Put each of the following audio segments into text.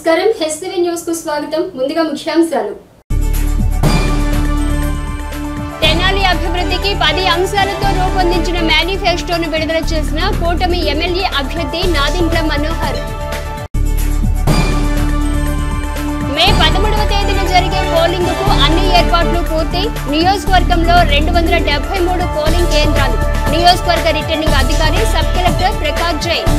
నమస్కారం HTV news కు స్వాగతం ముందుగా ముఖ్యాంశాలు తెనాలి అభివృద్ధికి 10 అంశాలతో రూపొందించిన మేనిఫెస్టోను విడుదల చేసిన కూటమి ఎమ్మెల్యే అభ్యర్థి నాదిండ్ల మనోహర్ మే 13వ తేదీన జరిగే పోలింగ్ కు అన్ని ఏర్పాట్లు పూర్తి నియోజకవర్గంలో 273 పోలింగ్ కేంద్రాలు నియోజకవర్గ రిటర్నింగ్ అధికారి సబ్ కలెక్టర్ ప్రకాష్ జైన్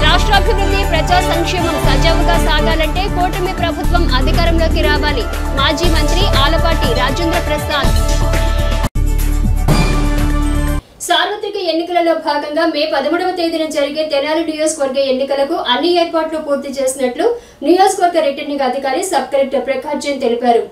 రాష్ట్రాభివృద్ధి ప్రజా సంక్షేమం సజావుగా సాగాలంటే కూటమి ప్రభుత్వం అధికారంలోకి రావాలి మాజీ మంత్రి ఆలపాటి రాజేంద్ర ప్రసాద్ సార్వత్రిక ఎన్నికలలో భాగంగా మే 13వ తేదీన జరిగే తెనాలి నియోజకవర్గ ఎన్నికలకు అన్ని ఏర్పాట్లు పూర్తి చేసినట్లు నియోజకవర్గ రిటర్నింగ్ అధికారి సబ్ కలెక్టర్ ప్రకాష్ జైన్ తెలిపారు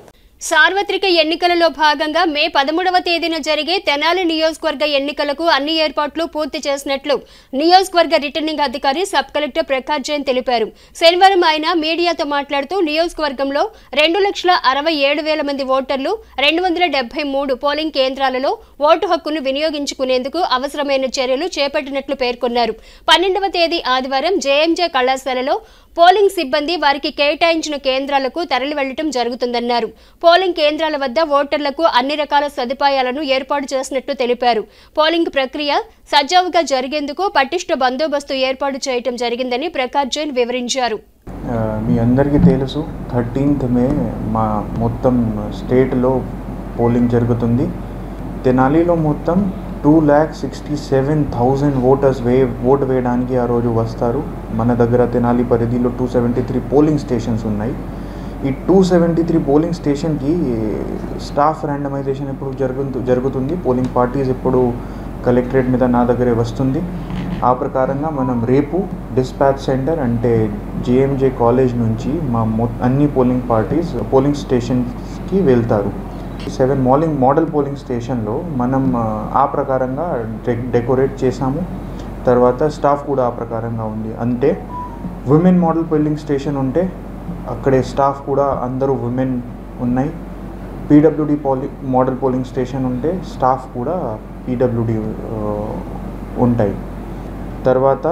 సార్వత్రిక ఎన్నికలలో భాగంగా మే 13వ తేదీన జరిగే తెనాలి నియోజకవర్గ ఎన్నికలకు అన్ని ఏర్పాట్లు పూర్తి చేసినట్లు నియోజకవర్గ రిటర్నింగ్ అధికారి సబ్ కలెక్టర్ ప్రకాష్ జైన్ తెలిపారు శనివారం ఆయన మీడియాతో మాట్లాడుతూ నియోజకవర్గంలో 2,67,000 మంది ఓటర్లు 273 పోలింగ్ కేంద్రాలలో ఓటు హక్కును వినియోగించుకునేందుకు అవసరమైన చర్యలు చేపట్టినట్లు పేర్కొన్నారు 12వ తేదీ ఆదివారం జేఎంజే కళాశాలలో పోలింగ్ సిబ్బంది వారికి కేటాయించిన కేంద్రాలకు తరలి వెళ్లడం జరుగుతుందన్నారు పోలింగ్ కేంద్రాల వద్ద ఓటర్లకు అన్ని రకాల సదుపాయాలను ఏర్పాటు చేసినట్లు తెలిపారు పోలింగ్ ప్రక్రియ సజావుగా జరిగేందుకు పటిష్ట బందోబస్తు ఏర్పాటు చేయడం జరిగిందని ప్రకాష్ జైన్ వివరించారు మీ అందరికీ తెలుసు 13th మే మా మొత్తం స్టేట్లో పోలింగ్ జరుగుతుంది తెనాలిలో మొత్తం 2,67,000 ఓటర్స్ ఓటు వేయడానికి ఆ రోజు వస్తారు మన దగ్గర తెనాలి పరిధిలో 273 పోలింగ్ స్టేషన్స్ ఉన్నాయి ఈ 273 పోలింగ్ స్టేషన్కి స్టాఫ్ ర్యాండమైజేషన్ ఇప్పుడు జరుగుతుంది పోలింగ్ పార్టీస్ ఇప్పుడు కలెక్టరేట్ మీద నా దగ్గరే వస్తుంది ఆ ప్రకారంగా మనం రేపు డిస్పాచ్ సెంటర్ అంటే జేఎంజే కాలేజ్ నుంచి మా అన్ని పోలింగ్ పార్టీస్ పోలింగ్ స్టేషన్స్కి వెళ్తారు 7 మోడల్ పోలింగ్ స్టేషన్లో మనం ఆ ప్రకారంగా డెకరేట్ చేసాము తర్వాత స్టాఫ్ కూడా ఆ ప్రకారంగా ఉంది అంటే విమెన్ మోడల్ పోలింగ్ స్టేషన్ ఉంటే అక్కడే స్టాఫ్ కూడా అందరూ విమెన్ ఉన్నాయి పీడబ్ల్యూడి మోడల్ పోలింగ్ స్టేషన్ ఉంటే స్టాఫ్ కూడా పీడబ్ల్యూడి ఉంటాయి తర్వాత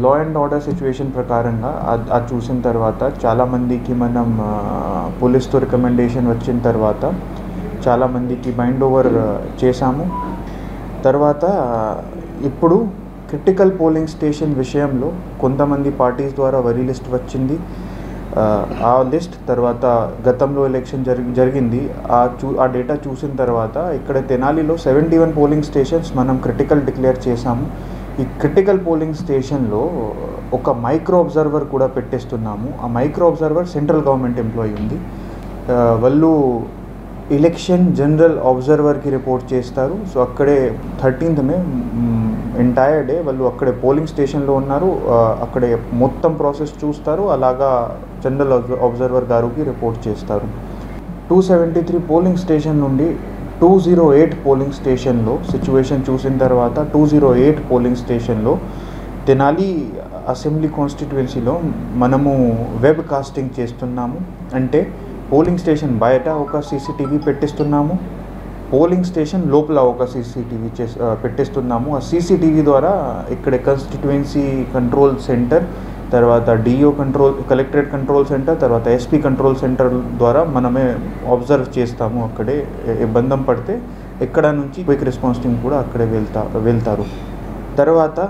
లా అండ్ ఆర్డర్ సిచ్యువేషన్ ప్రకారంగా అది చూసిన తర్వాత చాలామందికి మనం పోలీస్తో రికమెండేషన్ వచ్చిన తర్వాత చాలామందికి బైండ్ ఓవర్ చేశాము తర్వాత ఇప్పుడు క్రిటికల్ పోలింగ్ స్టేషన్ విషయంలో కొంతమంది పార్టీస్ ద్వారా వరీ లిస్ట్ వచ్చింది ఆ లిస్ట్ తర్వాత గతంలో ఎలక్షన్ జరిగింది ఆ డేటా చూసిన తర్వాత ఇక్కడ తెనాలిలో 71 పోలింగ్ స్టేషన్స్ మనం క్రిటికల్ డిక్లేర్ చేశాము ఈ క్రిటికల్ పోలింగ్ స్టేషన్లో ఒక మైక్రో అబ్జర్వర్ కూడా పెట్టేస్తున్నాము ఆ micro observer central government employee ఉంది వాళ్ళు ఎలక్షన్ జనరల్ అబ్జర్వర్కి రిపోర్ట్ చేస్తారు సో అక్కడే 13th మే ఎంటైర్ డే వాళ్ళు అక్కడే పోలింగ్ స్టేషన్లో ఉన్నారు అక్కడే మొత్తం ప్రాసెస్ చూస్తారు అలాగా జనరల్ అబ్జర్వర్ గారికి రిపోర్ట్ చేస్తారు 273 పోలింగ్ స్టేషన్ నుండి 208 పోలింగ్ స్టేషన్లో సిచ్యువేషన్ చూసిన తర్వాత 208 పోలింగ్ స్టేషన్లో తెనాలి అసెంబ్లీ కాన్స్టిట్యుయెన్సీలో మనము వెబ్ కాస్టింగ్ చేస్తున్నాము అంటే పోలింగ్ స్టేషన్ బయట ఒక సీసీటీవీ పెట్టిస్తున్నాము పోలింగ్ స్టేషన్ లోపల ఒక సీసీటీవీ పెట్టిస్తున్నాము ఆ సీసీటీవీ ద్వారా ఇక్కడ కాన్స్టిట్యుయెన్సీ కంట్రోల్ సెంటర్ తర్వాత డిఓ కలెక్టరేట్ కంట్రోల్ సెంటర్ తర్వాత ఎస్పీ కంట్రోల్ సెంటర్ ద్వారా మనమే అబ్జర్వ్ చేస్తాము అక్కడే ఇబ్బంది పడితే ఎక్కడ నుంచి క్విక్ రెస్పాన్స్ టీమ్ కూడా అక్కడే వెళ్తారు తర్వాత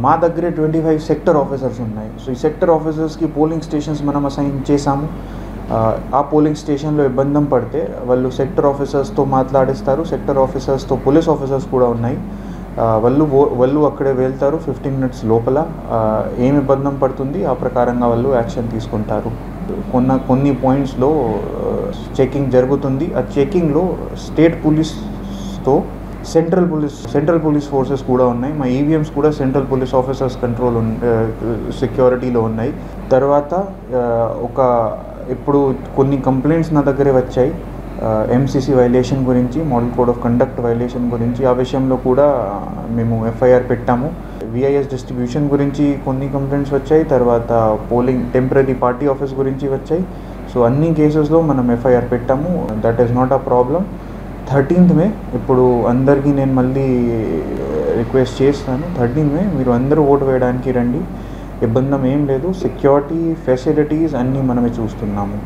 మా దగ్గరే 25 సెక్టర్ ఆఫీసర్స్ ఉన్నాయి సో ఈ సెక్టర్ ఆఫీసర్స్కి పోలింగ్ స్టేషన్స్ మనం అసైన్ చేసాము ఆ పోలింగ్ స్టేషన్లో ఇబ్బంది పడితే వాళ్ళు సెక్టర్ ఆఫీసర్స్తో మాట్లాడిస్తారు సెక్టర్ ఆఫీసర్స్తో పోలీస్ ఆఫీసర్స్ కూడా ఉన్నాయి వాళ్ళు అక్కడే వెళ్తారు 15 minutes లోపల ఏమి ఇబ్బంది పడుతుంది ఆ ప్రకారంగా వాళ్ళు యాక్షన్ తీసుకుంటారు కొన్ని పాయింట్స్లో చెకింగ్ జరుగుతుంది ఆ చెకింగ్లో స్టేట్ పోలీస్తో సెంట్రల్ పోలీస్ ఫోర్సెస్ కూడా ఉన్నాయి మా ఈవీఎంస్ కూడా సెంట్రల్ పోలీస్ ఆఫీసర్స్ కంట్రోల్ సెక్యూరిటీలో ఉన్నాయి తర్వాత ఇప్పుడు కొన్ని కంప్లైంట్స్ నా దగ్గరే వచ్చాయి ఎంసీసీ వైలేషన్ గురించి model code of conduct violation గురించి ఆ విషయంలో కూడా మేము ఎఫ్ఐఆర్ పెట్టాము విఐఎస్ డిస్ట్రిబ్యూషన్ గురించి కొన్ని కంప్లైంట్స్ వచ్చాయి తర్వాత పోలింగ్ టెంపరీ పార్టీ ఆఫీస్ గురించి వచ్చాయి సో అన్ని కేసెస్లో మనం ఎఫ్ఐఆర్ పెట్టాము that is not a problem 13th మే ఇప్పుడు అందరికీ నేను మళ్ళీ రిక్వెస్ట్ చేస్తాను, 13th మే మీరు అందరూ ఓటు వేయడానికి రండి. ఇబ్బంది ఏం లేదు, సెక్యూరిటీ ఫెసిలిటీస్ అన్నీ మనమే చూస్తున్నాము.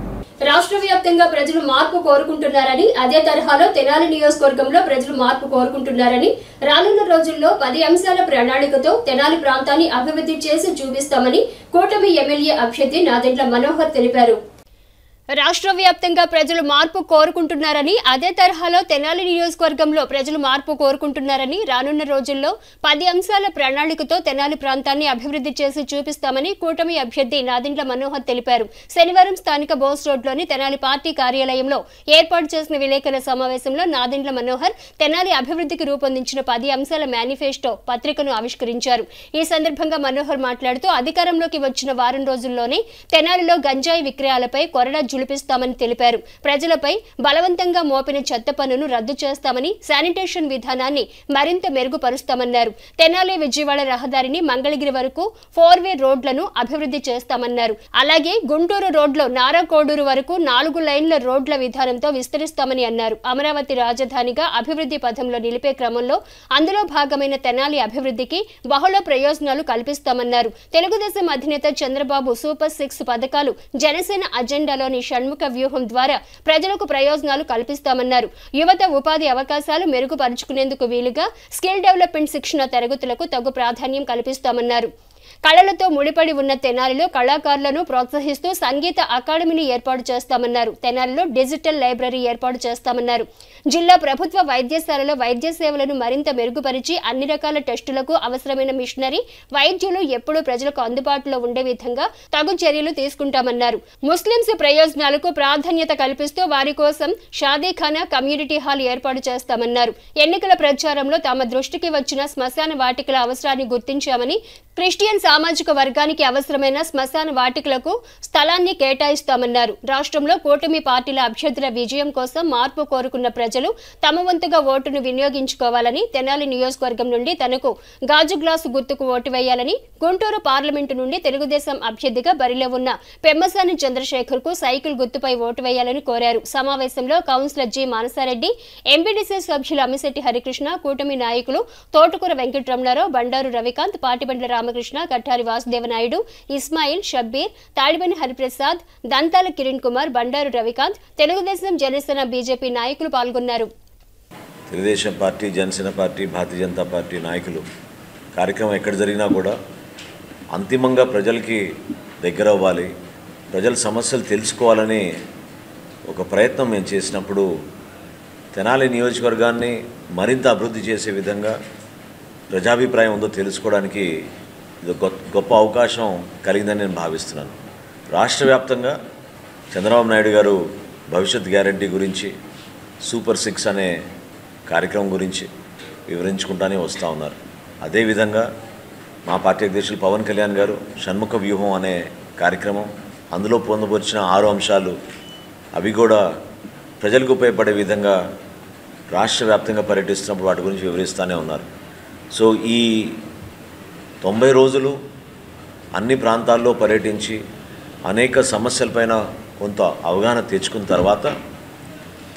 రాష్ట్ర వ్యాప్తంగా ప్రజలు మార్పు కోరుకుంటున్నారని, అదే తరహాలో తెనాలి నియోజకవర్గంలో ప్రజలు మార్పు కోరుకుంటున్నారని, రానున్న రోజుల్లో 10 అంశాల ప్రణాళికతో తెనాలి ప్రాంతాన్ని అభివృద్ధి చేసి చూపిస్తామని కూటమి ఎమ్మెల్యే అభ్యర్థి నాదెండ్ల మనోహర్ తెలిపారు. రాష్ట్ర వ్యాప్తంగా ప్రజలు మార్పు కోరుకుంటున్నారని, అదే తరహాలో తెనాలి నియోజకవర్గంలో ప్రజలు మార్పు కోరుకుంటున్నారని, రానున్న రోజుల్లో 10 అంశాల ప్రణాళికతో తెనాలి ప్రాంతాన్ని అభివృద్ధి చేసి చూపిస్తామని కూటమి అభ్యర్థి నాదెండ్ల మనోహర్ తెలిపారు. శనివారం స్థానిక బోస్ రోడ్లోని తెనాలి పార్టీ కార్యాలయంలో ఏర్పాటు చేసిన విలేకరుల సమావేశంలో నాదెండ్ల మనోహర్ తెనాలి అభివృద్ధికి రూపొందించిన 10 అంశాల మేనిఫెస్టో పత్రికను ఆవిష్కరించారు. ఈ సందర్భంగా మనోహర్ మాట్లాడుతూ అధికారంలోకి వచ్చిన వారం రోజుల్లోనే తెనాలిలో గంజాయి విక్రయాలపై కొరడా జులిపిస్తామని తెలిపారు. ప్రజలపై బలవంతంగా మోపిన చెత్త పన్నును రద్దు చేస్తామని, శానిటేషన్ విధానాన్ని మరింత మెరుగుపరుస్తామన్నారు. తెనాలి విజయవాడ రహదారిని మంగళగిరి వరకు 4-వే రోడ్లను అభివృద్ధి చేస్తామన్నారు. అలాగే గుంటూరు రోడ్లో నారాకోడూరు వరకు 4 లైన్ల రోడ్ల విధానంతో విస్తరిస్తామని అన్నారు. అమరావతి రాజధానిగా అభివృద్ధి పథంలో నిలిపే క్రమంలో అందులో భాగమైన తెనాలి అభివృద్ధికి బహుళ ప్రయోజనాలు కల్పిస్తామన్నారు. తెలుగుదేశం అధినేత చంద్రబాబు సూపర్ 6 పథకాలు జనసేన అజెండాలోని షణ్ముఖ వ్యూహం ద్వారా ప్రజలకు ప్రయోజనాలు కల్పిస్తామన్నారు. యువత ఉపాధి అవకాశాలు మెరుగుపరుచుకునేందుకు వీలుగా స్కిల్ డెవలప్మెంట్ శిక్షణ తరగతులకు తగు ప్రాధాన్యం కల్పిస్తామన్నారు. కళలతో ముడిపడి ఉన్న తెనాలిలో కళాకారులను ప్రోత్సహిస్తూ సంగీత అకాడమీని ఏర్పాటు చేస్తామన్నారు. తెనాలిలో డిజిటల్ లైబ్రరీ ఏర్పాటు చేస్తామన్నారు. జిల్లా ప్రభుత్వ వైద్యశాలలో వైద్య సేవలను మరింత మెరుగుపరిచి అన్ని రకాల టెస్టులకు అవసరమైన మిషనరీ, వైద్యులు ఎప్పుడూ ప్రజలకు అందుబాటులో ఉండే విధంగా తగు చర్యలు తీసుకుంటామన్నారు. ముస్లింస్ ప్రయోజనాలకు ప్రాధాన్యత కల్పిస్తూ వారి కోసం షాదీఖానా కమ్యూనిటీ హాల్ ఏర్పాటు చేస్తామన్నారు. ఎన్నికల ప్రచారంలో తమ దృష్టికి వచ్చిన శ్మశాన వాటికల అవసరాన్ని గుర్తించామని, క్రిస్టియన్ సామాజిక వర్గానికి అవసరమైన శ్మశాన వాటికలకు స్థలాన్ని కేటాయిస్తామన్నారు. రాష్ట్రంలో కూటమి పార్టీల అభ్యర్థుల విజయం కోసం మార్పు కోరుకున్న ప్రజలు తమ వంతుగా ఓటును వినియోగించుకోవాలని, తెనాలి నియోజకవర్గం నుండి తనకు గాజు గ్లాసు గుర్తుకు ఓటు వేయాలని, గుంటూరు పార్లమెంటు నుండి తెలుగుదేశం అభ్యర్థిగా బరిలో ఉన్న పెమ్మసాని చంద్రశేఖర్ కు సైకిల్ గుర్తుపై ఓటు వేయాలని కోరారు. సమావేశంలో కౌన్సిలర్ జి మానసారెడ్డి, ఎంపీడీసీ సభ్యులు అమ్మిశెట్టి హరికృష్ణ, కూటమి నాయకులు తోటకూర వెంకటరమణారావు, బండారు రవికాంత్, పాటిబండ్ల రామకృష్ణ, కఠారి వాసుదేవనాయుడు, ఇస్మాయిల్, షబ్బీర్, తాడిబని హరిప్రసాద్, దంతాల కిరణ్ కుమార్, బండారు రవికాంత్, తెలుగుదేశం, జనసేన, బీజేపీ నాయకులు పాల్గొన్నారు. Telugu Desam party, Janasena party, Bharatiya Janata party నాయకులు కార్యక్రమం ఎక్కడ జరిగినా కూడా అంతిమంగా ప్రజలకి దగ్గర అవ్వాలి, ప్రజల సమస్యలు తెలుసుకోవాలని ఒక ప్రయత్నం మేము చేసినప్పుడు తెనాలి నియోజకవర్గాన్ని మరింత అభివృద్ధి చేసే విధంగా ప్రజాభిప్రాయం ఉందో తెలుసుకోవడానికి ఇది గొప్ప అవకాశం కలిగిందని నేను భావిస్తున్నాను. రాష్ట్ర వ్యాప్తంగా చంద్రబాబు నాయుడు గారు భవిష్యత్ గ్యారంటీ గురించి, సూపర్ 6 అనే కార్యక్రమం గురించి వివరించుకుంటానే వస్తూ ఉన్నారు. అదేవిధంగా మా పార్టీ అధ్యక్షులు పవన్ కళ్యాణ్ గారు షణ్ముఖ వ్యూహం అనే కార్యక్రమం, అందులో పొందుపరిచిన 6 అంశాలు అవి కూడా ప్రజలకు ఉపయోగపడే విధంగా రాష్ట్ర వ్యాప్తంగా పర్యటిస్తున్నప్పుడు వాటి గురించి వివరిస్తూనే ఉన్నారు. సో ఈ 90 రోజులు అన్ని ప్రాంతాల్లో పర్యటించి అనేక సమస్యలపైన కొంత అవగాహన తెచ్చుకున్న తర్వాత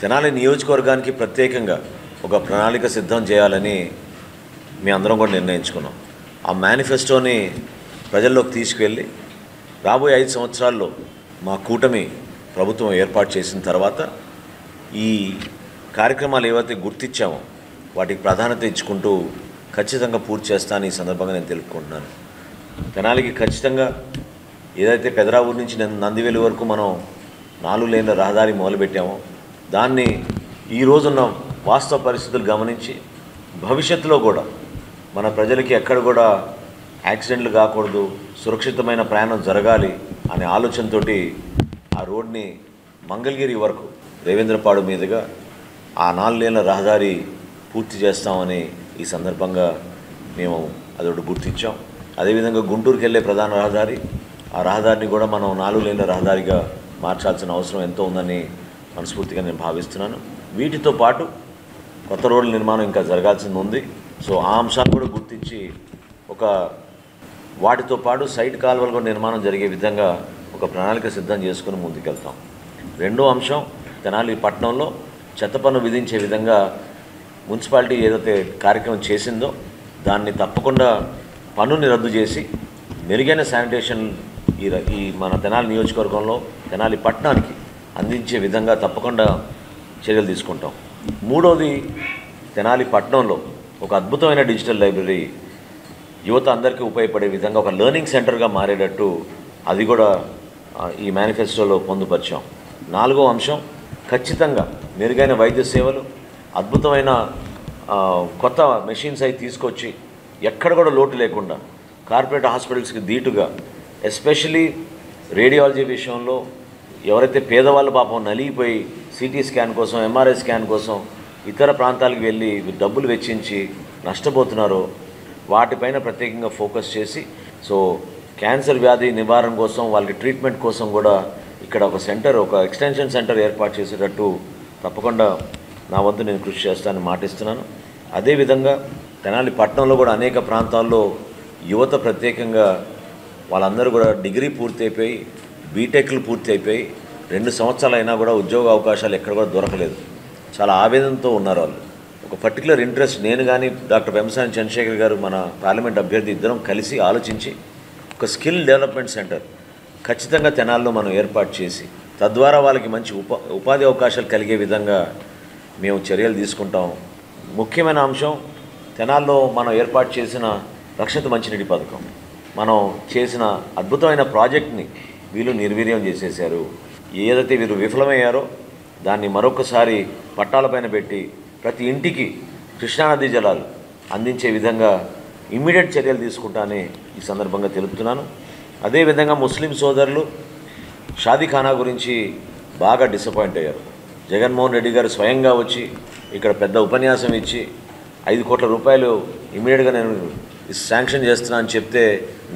తెనాలి నియోజకవర్గానికి ప్రత్యేకంగా ఒక ప్రణాళిక సిద్ధం చేయాలని మీ అందరం కూడా నిర్ణయించుకున్నాం. ఆ మేనిఫెస్టోని ప్రజల్లోకి తీసుకువెళ్ళి రాబోయే 5 సంవత్సరాల్లో మా కూటమి ప్రభుత్వం ఏర్పాటు చేసిన తర్వాత ఈ కార్యక్రమాలు ఏవైతే గుర్తించామో వాటికి ప్రాధాన్యత ఇచ్చుకుంటూ ఖచ్చితంగా పూర్తి చేస్తానని ఈ సందర్భంగా నేను తెలుపుకుంటున్నాను. తెనాలికి ఖచ్చితంగా ఏదైతే పెదరావూరు నుంచి నందివేలు వరకు మనం 4 లేన్ల రహదారి మొదలుపెట్టామో దాన్ని ఈ రోజున్న వాస్తవ పరిస్థితులు గమనించి భవిష్యత్తులో కూడా మన ప్రజలకి ఎక్కడ కూడా యాక్సిడెంట్లు కాకూడదు, సురక్షితమైన ప్రయాణం జరగాలి అనే ఆలోచనతోటి ఆ రోడ్ని మంగళగిరి వరకు రేవేంద్రపాడు మీదుగా ఆ 4 లేన్ల రహదారి పూర్తి చేస్తామని ఈ సందర్భంగా మేము అదొకటి గుర్తించాం. అదేవిధంగా గుంటూరుకి వెళ్ళే ప్రధాన రహదారి, ఆ రహదారిని కూడా మనం 4 లేన్ల రహదారిగా మార్చాల్సిన అవసరం ఎంతో ఉందని మనస్ఫూర్తిగా నేను భావిస్తున్నాను. వీటితో పాటు కొత్త రోడ్ల నిర్మాణం ఇంకా జరగాల్సింది ఉంది. సో ఆ అంశాన్ని కూడా గుర్తించి వాటితో పాటు సైడ్ కాలువలు కూడా నిర్మాణం జరిగే విధంగా ఒక ప్రణాళిక సిద్ధం చేసుకుని ముందుకెళ్తాం. రెండో అంశం, తెనాలి పట్టణంలో చెత్త పన్ను విధించే విధంగా మున్సిపాలిటీ ఏదైతే కార్యక్రమం చేసిందో దాన్ని తప్పకుండా పన్నుని రద్దు చేసి మెరుగైన శానిటేషన్ ఈ మన తెనాలి నియోజకవర్గంలో తెనాలి పట్టణానికి అందించే విధంగా తప్పకుండా చర్యలు తీసుకుంటాం. మూడోది, తెనాలి పట్టణంలో ఒక అద్భుతమైన డిజిటల్ లైబ్రరీ యువత అందరికీ ఉపయోగపడే విధంగా ఒక లెర్నింగ్ సెంటర్గా మారేటట్టు అది కూడా ఈ మేనిఫెస్టోలో పొందుపరిచాం. 4వ అంశం, ఖచ్చితంగా మెరుగైన వైద్య సేవలు, అద్భుతమైన కొత్త మెషిన్స్ అవి తీసుకొచ్చి ఎక్కడ కూడా లోటు లేకుండా కార్పొరేట్ హాస్పిటల్స్కి ధీటుగా, ఎస్పెషలీ రేడియాలజీ విషయంలో ఎవరైతే పేదవాళ్ళు పాపం నలిగిపోయి సిటీ స్కాన్ కోసం, ఎంఆర్ఐ స్కాన్ కోసం ఇతర ప్రాంతాలకు వెళ్ళి డబ్బులు వెచ్చించి నష్టపోతున్నారో వాటిపైన ప్రత్యేకంగా ఫోకస్ చేసి, సో క్యాన్సర్ వ్యాధి నివారణ కోసం వాళ్ళకి ట్రీట్మెంట్ కోసం కూడా ఇక్కడ ఒక సెంటర్, ఒక ఎక్స్టెన్షన్ సెంటర్ ఏర్పాటు చేసేటట్టు తప్పకుండా నా వంతు నేను కృషి చేస్తానని మాటిస్తున్నాను. అదేవిధంగా తెనాలి పట్టణంలో కూడా అనేక ప్రాంతాల్లో యువత ప్రత్యేకంగా వాళ్ళందరూ కూడా డిగ్రీ పూర్తి అయిపోయి, బీటెక్లు పూర్తి అయిపోయి 2 సంవత్సరాలైనా కూడా ఉద్యోగ అవకాశాలు ఎక్కడ కూడా దొరకలేదు. చాలా ఆవేదనతో ఉన్నారు వాళ్ళు. ఒక పర్టికులర్ ఇంట్రెస్ట్, నేను కానీ డాక్టర్ వెంసాని చంద్రశేఖర్ గారు మన పార్లమెంట్ అభ్యర్థి ఇద్దరం కలిసి ఆలోచించి ఒక స్కిల్ డెవలప్మెంట్ సెంటర్ ఖచ్చితంగా తెనాల్లో మనం ఏర్పాటు చేసి తద్వారా వాళ్ళకి మంచి ఉపాధి అవకాశాలు కలిగే విధంగా మేము చర్యలు తీసుకుంటాం. ముఖ్యమైన అంశం, తెనాల్లో మనం ఏర్పాటు చేసిన రక్షిత మంచినీటి పథకం, మనం చేసిన అద్భుతమైన ప్రాజెక్ట్ని వీళ్ళు నిర్వీర్యం చేసేశారు. ఏదైతే వీరు విఫలమయ్యారో దాన్ని మరొకసారి పట్టాలపైన పెట్టి ప్రతి ఇంటికి కృష్ణానదీ జలాలు అందించే విధంగా ఇమ్మీడియట్ చర్యలు తీసుకుంటానని ఈ సందర్భంగా తెలుపుతున్నాను. అదేవిధంగా ముస్లిం సోదరులు షాదీఖానా గురించి బాగా డిసప్పాయింట్ అయ్యారు. జగన్మోహన్ రెడ్డి గారు స్వయంగా వచ్చి ఇక్కడ పెద్ద ఉపన్యాసం ఇచ్చి 5 కోట్ల రూపాయలు ఇమ్మీడియట్గా నేను శాంక్షన్ చేస్తున్నా అని చెప్తే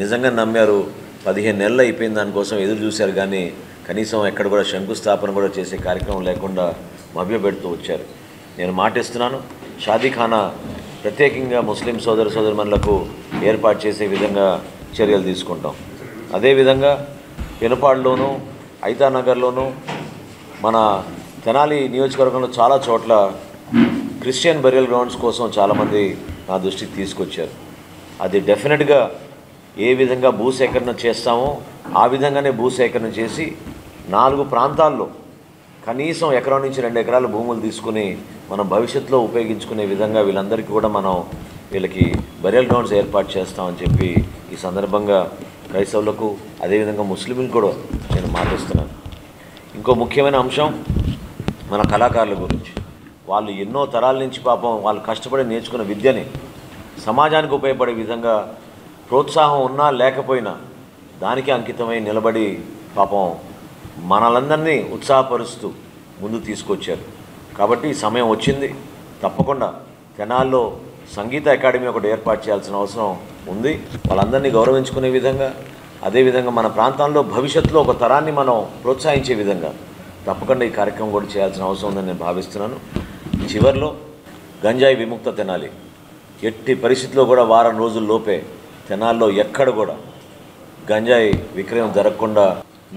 నిజంగా నమ్మారు. 15 నెలలు అయిపోయింది, దానికోసం ఎదురు చూశారు, కానీ కనీసం ఎక్కడ కూడా శంకుస్థాపన కూడా చేసే కార్యక్రమం లేకుండా మభ్యపెడుతూ వచ్చారు. నేను మాటిస్తున్నాను, షాదీఖానా ప్రత్యేకంగా ముస్లిం సోదరుమణులకు ఏర్పాటు చేసే విధంగా చర్యలు తీసుకుంటాం. అదేవిధంగా పెనుపాడులోనూ, ఐతానగర్లోనూ, మన తెనాలి నియోజకవర్గంలో చాలా చోట్ల క్రిస్టియన్ బరియల్ గ్రౌండ్స్ కోసం చాలామంది నా దృష్టికి తీసుకొచ్చారు. అది డెఫినెట్గా ఏ విధంగా భూసేకరణ చేస్తామో ఆ విధంగానే భూసేకరణ చేసి 4 ప్రాంతాల్లో కనీసం 1 ఎకరం నుంచి 2 ఎకరాల భూములు తీసుకుని మనం భవిష్యత్తులో ఉపయోగించుకునే విధంగా వీళ్ళందరికీ కూడా మనం వీళ్ళకి బరియల్ గ్రౌండ్స్ ఏర్పాటు చేస్తామని చెప్పి ఈ సందర్భంగా క్రైస్తవులకు అదేవిధంగా ముస్లింలకు కూడా నేను మాటిస్తున్నాను. ఇంకో ముఖ్యమైన అంశం మన కళాకారుల గురించి. వాళ్ళు ఎన్నో తరాల నుంచి పాపం వాళ్ళు కష్టపడి నేర్చుకున్న విద్యని సమాజానికి ఉపయోగపడే విధంగా ప్రోత్సాహం ఉన్నా లేకపోయినా దానికి అంకితమై నిలబడి పాపం మనలందరినీ ఉత్సాహపరుస్తూ ముందు తీసుకొచ్చారు. కాబట్టి సమయం వచ్చింది, తప్పకుండా తెనాల్లో సంగీత అకాడమీ ఒకటి ఏర్పాటు చేయాల్సిన అవసరం ఉంది. వాళ్ళందరినీ గౌరవించుకునే విధంగా, అదేవిధంగా మన ప్రాంతంలో భవిష్యత్తులో ఒక తరాన్ని మనం ప్రోత్సహించే విధంగా తప్పకుండా ఈ కార్యక్రమం కూడా చేయాల్సిన అవసరం ఉందని నేను భావిస్తున్నాను. చివరిలో గంజాయి విముక్త తెనాలి, ఎట్టి పరిస్థితిలో కూడా వారం రోజుల్లోపే తెనాల్లో ఎక్కడ కూడా గంజాయి విక్రయం జరగకుండా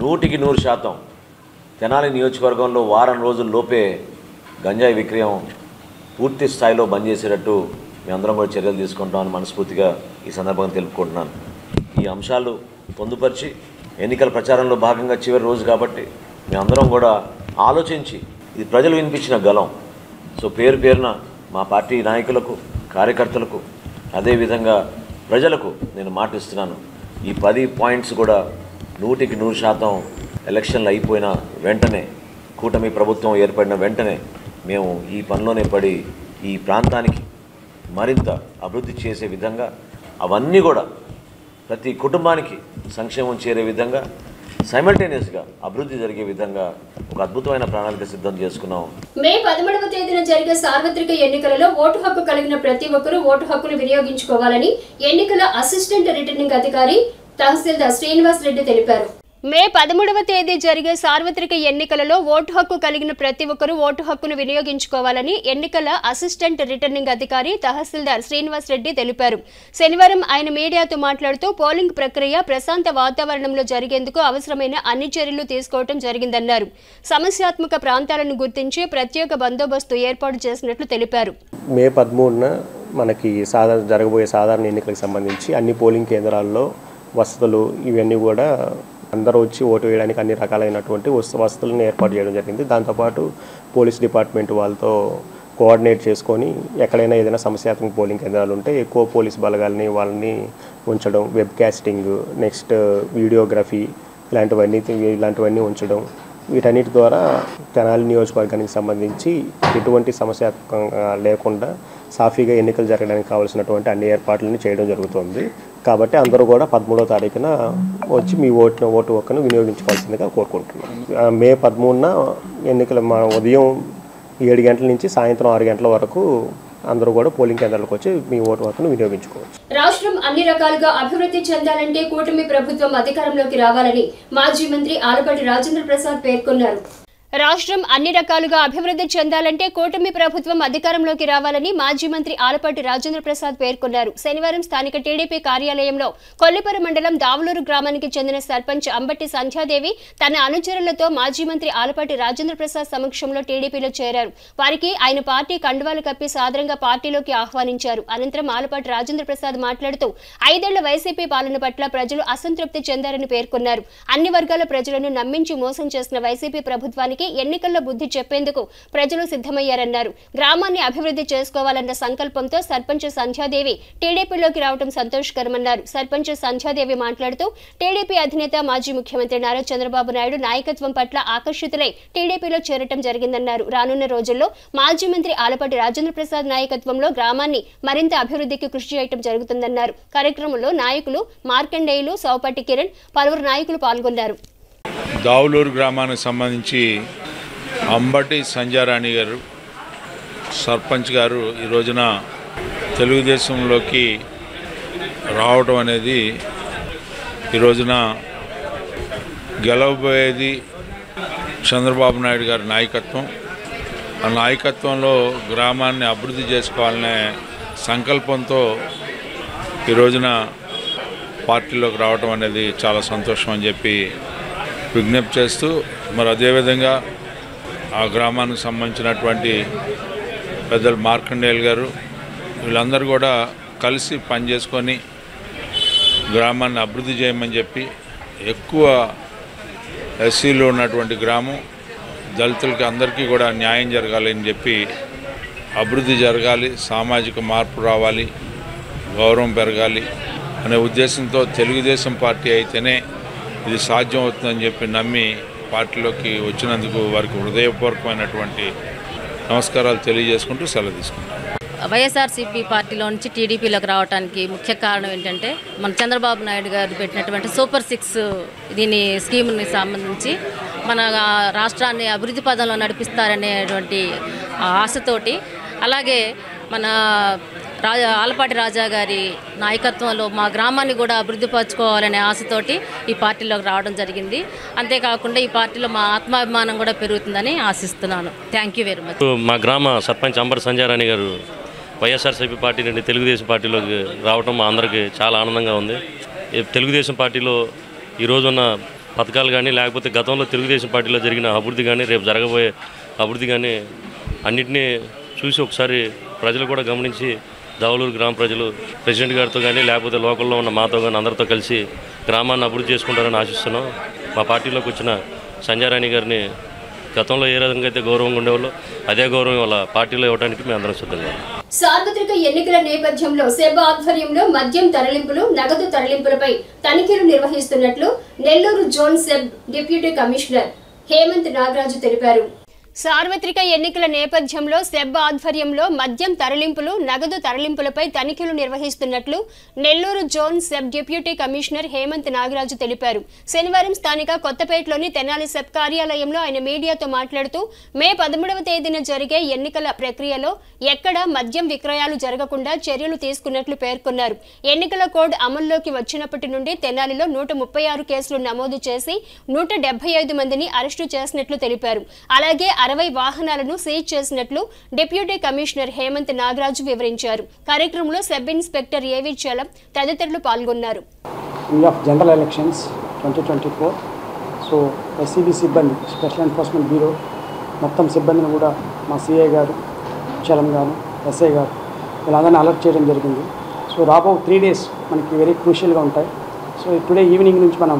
100% తెనాలి నియోజకవర్గంలో వారం రోజుల్లోపే గంజాయి విక్రయం పూర్తి స్థాయిలో బంద్ చేసేటట్టు మేమందరం కూడా చర్యలు తీసుకుంటామని మనస్ఫూర్తిగా ఈ సందర్భంగా తెలుపుకుంటున్నాను. ఈ అంశాలు పొందుపరిచి ఎన్నికల ప్రచారంలో భాగంగా చివరి రోజు కాబట్టి మేమందరం కూడా ఆలోచించి, ఇది ప్రజలు వినిపించిన గలం. సో పేరున మా పార్టీ నాయకులకు, కార్యకర్తలకు, అదేవిధంగా ప్రజలకు నేను మాటిస్తున్నాను, ఈ 10 పాయింట్స్ కూడా 100% ఎలక్షన్లు అయిపోయిన వెంటనే, కూటమి ప్రభుత్వం ఏర్పడిన వెంటనే మేము ఈ పనిలోనే పడి ఈ ప్రాంతానికి మరింత అభివృద్ధి చేసే విధంగా, అవన్నీ కూడా ప్రతి కుటుంబానికి సంక్షేమం చేరే విధంగా, సైమల్టేనియస్గా అభివృద్ధి జరిగే విధంగా ఒక అద్భుతమైన ప్రణాళిక సిద్ధం చేసుకున్నాం. మే 13వ తేదీన జరిగే సార్వత్రిక ఎన్నికలలో ఓటు హక్కు కలిగిన ప్రతి ఒక్కరూ ఓటు హక్కును వినియోగించుకోవాలని ఎన్నికల అసిస్టెంట్ రిటర్నింగ్ అధికారి తహసీల్దార్ శ్రీనివాస్ రెడ్డి తెలిపారు. మే 13వ తేదీ జరిగే సార్వత్రిక ఎన్నికలలో ఓటు హక్కు కలిగిన ప్రతి ఒక్కరూ ఓటు హక్కును వినియోగించుకోవాలని ఎన్నికల అసిస్టెంట్ రిటర్నింగ్ అధికారి తహసీల్దార్ శ్రీనివాస్ రెడ్డి తెలిపారు. శనివారం ఆయన మీడియాతో మాట్లాడుతూ పోలింగ్ ప్రక్రియ ప్రశాంత వాతావరణంలో జరిగేందుకు అవసరమైన అన్ని చర్యలు తీసుకోవడం జరిగిందన్నారు. సమస్యాత్మక ప్రాంతాలను గుర్తించి ప్రత్యేక బందోబస్తు ఏర్పాటు చేసినట్లు తెలిపారు. మే 13న మనకి జరగబోయే సాధారణ ఎన్నికలకు సంబంధించి అన్ని పోలింగ్ కేంద్రాల్లో వసతులు ఇవన్నీ కూడా అందరూ వచ్చి ఓటు వేయడానికి అన్ని రకాలైనటువంటి వసతులను ఏర్పాటు చేయడం జరిగింది. దాంతోపాటు పోలీస్ డిపార్ట్మెంట్ వాళ్ళతో కోఆర్డినేట్ చేసుకొని ఎక్కడైనా ఏదైనా సమస్యాత్మక పోలింగ్ కేంద్రాలు ఉంటే ఎక్కువ పోలీస్ బలగాలని వాళ్ళని ఉంచడం, వెబ్ కాస్టింగ్, నెక్స్ట్ వీడియోగ్రఫీ ఇలాంటివన్నీ ఉంచడం, వీటన్నిటి ద్వారా తెనాలి నియోజకవర్గానికి సంబంధించి ఎటువంటి సమస్యాత్మకంగా లేకుండా సాఫీగా ఎన్నికలు జరగడానికి కావాల్సినటువంటి అన్ని ఏర్పాట్లను చేయడం జరుగుతుంది. కాబట్టి అందరూ కూడా 13వ తారీఖున వచ్చి మీ ఓటు హక్కును వినియోగించుకోవాల్సిందిగా కోరుకుంటున్నాం. మే 13న ఎన్నికల ఉదయం 7 గంటల నుంచి సాయంత్రం 6 గంటల వరకు అందరూ కూడా పోలింగ్ కేంద్రాలకు వచ్చి మీ ఓటు హక్కును వినియోగించుకోవచ్చు. రాష్ట్రం అన్ని రకాలుగా అభివృద్ధి చెందాలంటే కూటమి ప్రభుత్వం అధికారంలోకి రావాలని మాజీ మంత్రి ఆలపాటి రాజేంద్ర ప్రసాద్ పేర్కొన్నారు. రాష్ట్రం అన్ని రకాలుగా అభివృద్ధి చెందాలంటే కూటమి ప్రభుత్వం అధికారంలోకి రావాలని మాజీ మంత్రి ఆలపాటి రాజేంద్ర ప్రసాద్ పేర్కొన్నారు. శనివారం స్థానిక టీడీపీ కార్యాలయంలో కొల్లిపర మండలం దావులూరు గ్రామానికి చెందిన సర్పంచ్ అంబట్టి సంధ్యాదేవి తన అనుచరులతో మాజీ మంత్రి ఆలపాటి రాజేంద్ర ప్రసాద్ సమక్షంలో టీడీపీలో చేరారు. వారికి ఆయన పార్టీ కండువాలు కప్పి సాదరంగా పార్టీలోకి ఆహ్వానించారు. అనంతరం ఆలపాటి రాజేంద్ర ప్రసాద్ మాట్లాడుతూ 5 ఏళ్ల వైసీపీ పాలన పట్ల ప్రజలు అసంతృప్తి చెందారని పేర్కొన్నారు. అన్ని వర్గాల ప్రజలను నమ్మించి మోసం చేసిన వైసీపీ ప్రభుత్వానికి ఎన్నికల్లో బుద్ధి చెప్పేందుకు ప్రజలు సిద్ధమయ్యారన్నారు. గ్రామాన్ని అభివృద్ధి చేసుకోవాలన్న సంకల్పంతో సర్పంచ్ సంధ్యాదేవి టీడీపీలోకి రావడం సంతోషకరమన్నారు. సర్పంచ్ సంధ్యాదేవి మాట్లాడుతూ టీడీపీ అధినేత మాజీ ముఖ్యమంత్రి నారా చంద్రబాబు నాయుడు నాయకత్వం పట్ల ఆకర్షితులై టీడీపీలో చేరటం జరిగిందన్నారు. రానున్న రోజుల్లో మాజీ మంత్రి ఆలపాటి రాజేంద్ర ప్రసాద్ నాయకత్వంలో గ్రామాన్ని మరింత అభివృద్ధికి కృషి చేయడం జరుగుతుందన్నారు. కార్యక్రమంలో నాయకులు మార్కండేయులు, సౌపాటి కిరణ్, పలువురు నాయకులు పాల్గొన్నారు. దావులూరు గ్రామానికి సంబంధించి అంబటి సంధ్యారాణి గారు సర్పంచ్ గారు ఈ రోజున తెలుగుదేశంలోకి రావడం అనేది ఈ రోజున గెలవబోయేది చంద్రబాబు నాయుడు గారి నాయకత్వం. ఆ నాయకత్వంలో గ్రామాన్ని అభివృద్ధి చేసుకోవాలనే సంకల్పంతో ఈ రోజున పార్టీలోకి రావడం అనేది చాలా సంతోషం అని చెప్పి విజ్ఞప్తి చేస్తూ, మరి అదేవిధంగా ఆ గ్రామానికి సంబంధించినటువంటి పెద్దలు మార్కండేయులు గారు వీళ్ళందరూ కూడా కలిసి పనిచేసుకొని గ్రామాన్ని అభివృద్ధి చేయమని చెప్పి, ఎక్కువ ఎస్సీలు ఉన్నటువంటి గ్రామం, దళితులకి అందరికీ కూడా న్యాయం జరగాలి అని చెప్పి, అభివృద్ధి జరగాలి, సామాజిక మార్పు రావాలి, గౌరవం పెరగాలి అనే ఉద్దేశంతో తెలుగుదేశం పార్టీ అయితేనే ఇది సాధ్యం అవుతుందని చెప్పి నమ్మి పార్టీలోకి వచ్చినందుకు వారికి హృదయపూర్వకమైనటువంటి నమస్కారాలు తెలియజేసుకుంటూ సెలవు తీసుకుంటాను. వైఎస్ఆర్సీపీ పార్టీలో నుంచి టీడీపీలోకి రావడానికి ముఖ్య కారణం ఏంటంటే మన చంద్రబాబు నాయుడు గారు పెట్టినటువంటి సూపర్ 6 దీని స్కీమ్ని సంబంధించి మన రాష్ట్రాన్ని అభివృద్ధి పదంలో నడిపిస్తారనేటువంటి ఆశతోటి, అలాగే మన ఆలపాటి రాజా గారి నాయకత్వంలో మా గ్రామాన్ని కూడా అభివృద్ధి పరచుకోవాలనే ఆశతోటి ఈ పార్టీలోకి రావడం జరిగింది. అంతేకాకుండా ఈ పార్టీలో మా ఆత్మాభిమానం కూడా పెరుగుతుందని ఆశిస్తున్నాను. Thank you very much. మా గ్రామ సర్పంచ్ అంబటి సంధ్యారాణి గారు వైఎస్ఆర్సీపీ పార్టీ నుండి తెలుగుదేశం పార్టీలోకి రావడం మా అందరికీ చాలా ఆనందంగా ఉంది. తెలుగుదేశం పార్టీలో ఈరోజున్న పథకాలు కానీ, లేకపోతే గతంలో తెలుగుదేశం పార్టీలో జరిగిన అభివృద్ధి కానీ, రేపు జరగబోయే అభివృద్ధి కానీ అన్నింటినీ చూసి ఒకసారి ప్రజలు కూడా గమనించి దావులూరు గ్రామ ప్రజలు ప్రెసిడెంట్ గారితో కానీ, లేకపోతే లోకల్లో ఉన్న మాతో కానీ అందరితో కలిసి గ్రామాన్ని అభివృద్ధి చేసుకుంటారని ఆశిస్తున్నాం. మా పార్టీలోకి వచ్చిన సంధ్యారాణి గారిని గతంలో ఏ విధంగా అయితే గౌరవంగా ఉండేవాళ్ళు అదే గౌరవం వాళ్ళ పార్టీలో ఇవ్వడానికి మేము అందరం సిద్ధంగా. సార్వత్రిక ఎన్నికల నేపథ్యంలో సెబ్ ఆధ్వర్యంలో మద్యం తరలింపులు, నగదు తరలింపులపై తనిఖీలు నిర్వహిస్తున్నట్లు Nellore zone SEB deputy commissioner Hemanth Nagaraju తెలిపారు. సార్వత్రిక ఎన్నికల నేపథ్యంలో సెబ్ ఆధ్వర్యంలో మద్యం తరలింపులు నగదు తరలింపులపై తనిఖీలు నిర్వహిస్తున్నట్లు Nellore zone SEB deputy commissioner Hemanth Nagaraju తెలిపారు. శనివారం స్థానిక కొత్తపేటలోని తెనాలి సెబ్ కార్యాలయంలో ఆయన మీడియాతో మాట్లాడుతూ మే 13వ తేదీన జరిగే ఎన్నికల ప్రక్రియలో ఎక్కడా మద్యం విక్రయాలు జరగకుండా చర్యలు తీసుకున్నట్లు పేర్కొన్నారు. ఎన్నికల కోడ్ అమల్లోకి వచ్చినప్పటి నుండి తెనాలిలో 136 కేసులు నమోదు చేసి 175 మందిని అరెస్టు చేసినట్లు తెలిపారు. అలాగే 60 వాహనాలను సీజ్ చేసినట్లు డిప్యూటీ కమిషనర్ హేమంత్ నాగరాజు వివరించారు. కార్యక్రమంలో సబ్ ఇన్స్పెక్టర్ ఏవి చలం తదితరులు పాల్గొన్నారు. జనరల్ ఎలక్షన్స్ 2024 సో ఎస్సీబీ సిబ్బంది స్పెషల్ ఎన్ఫోర్స్మెంట్ బ్యూరో మొత్తం సిబ్బందిని కూడా మా సిఐ గారు చలం గారు ఎస్ఐ గారు వీళ్ళందరినీ అలర్ట్ చేయడం జరిగింది. సో రాబో 3 days మనకి వెరీ క్రూషియల్గా ఉంటాయి. సో టుడే ఈవినింగ్ నుంచి మనం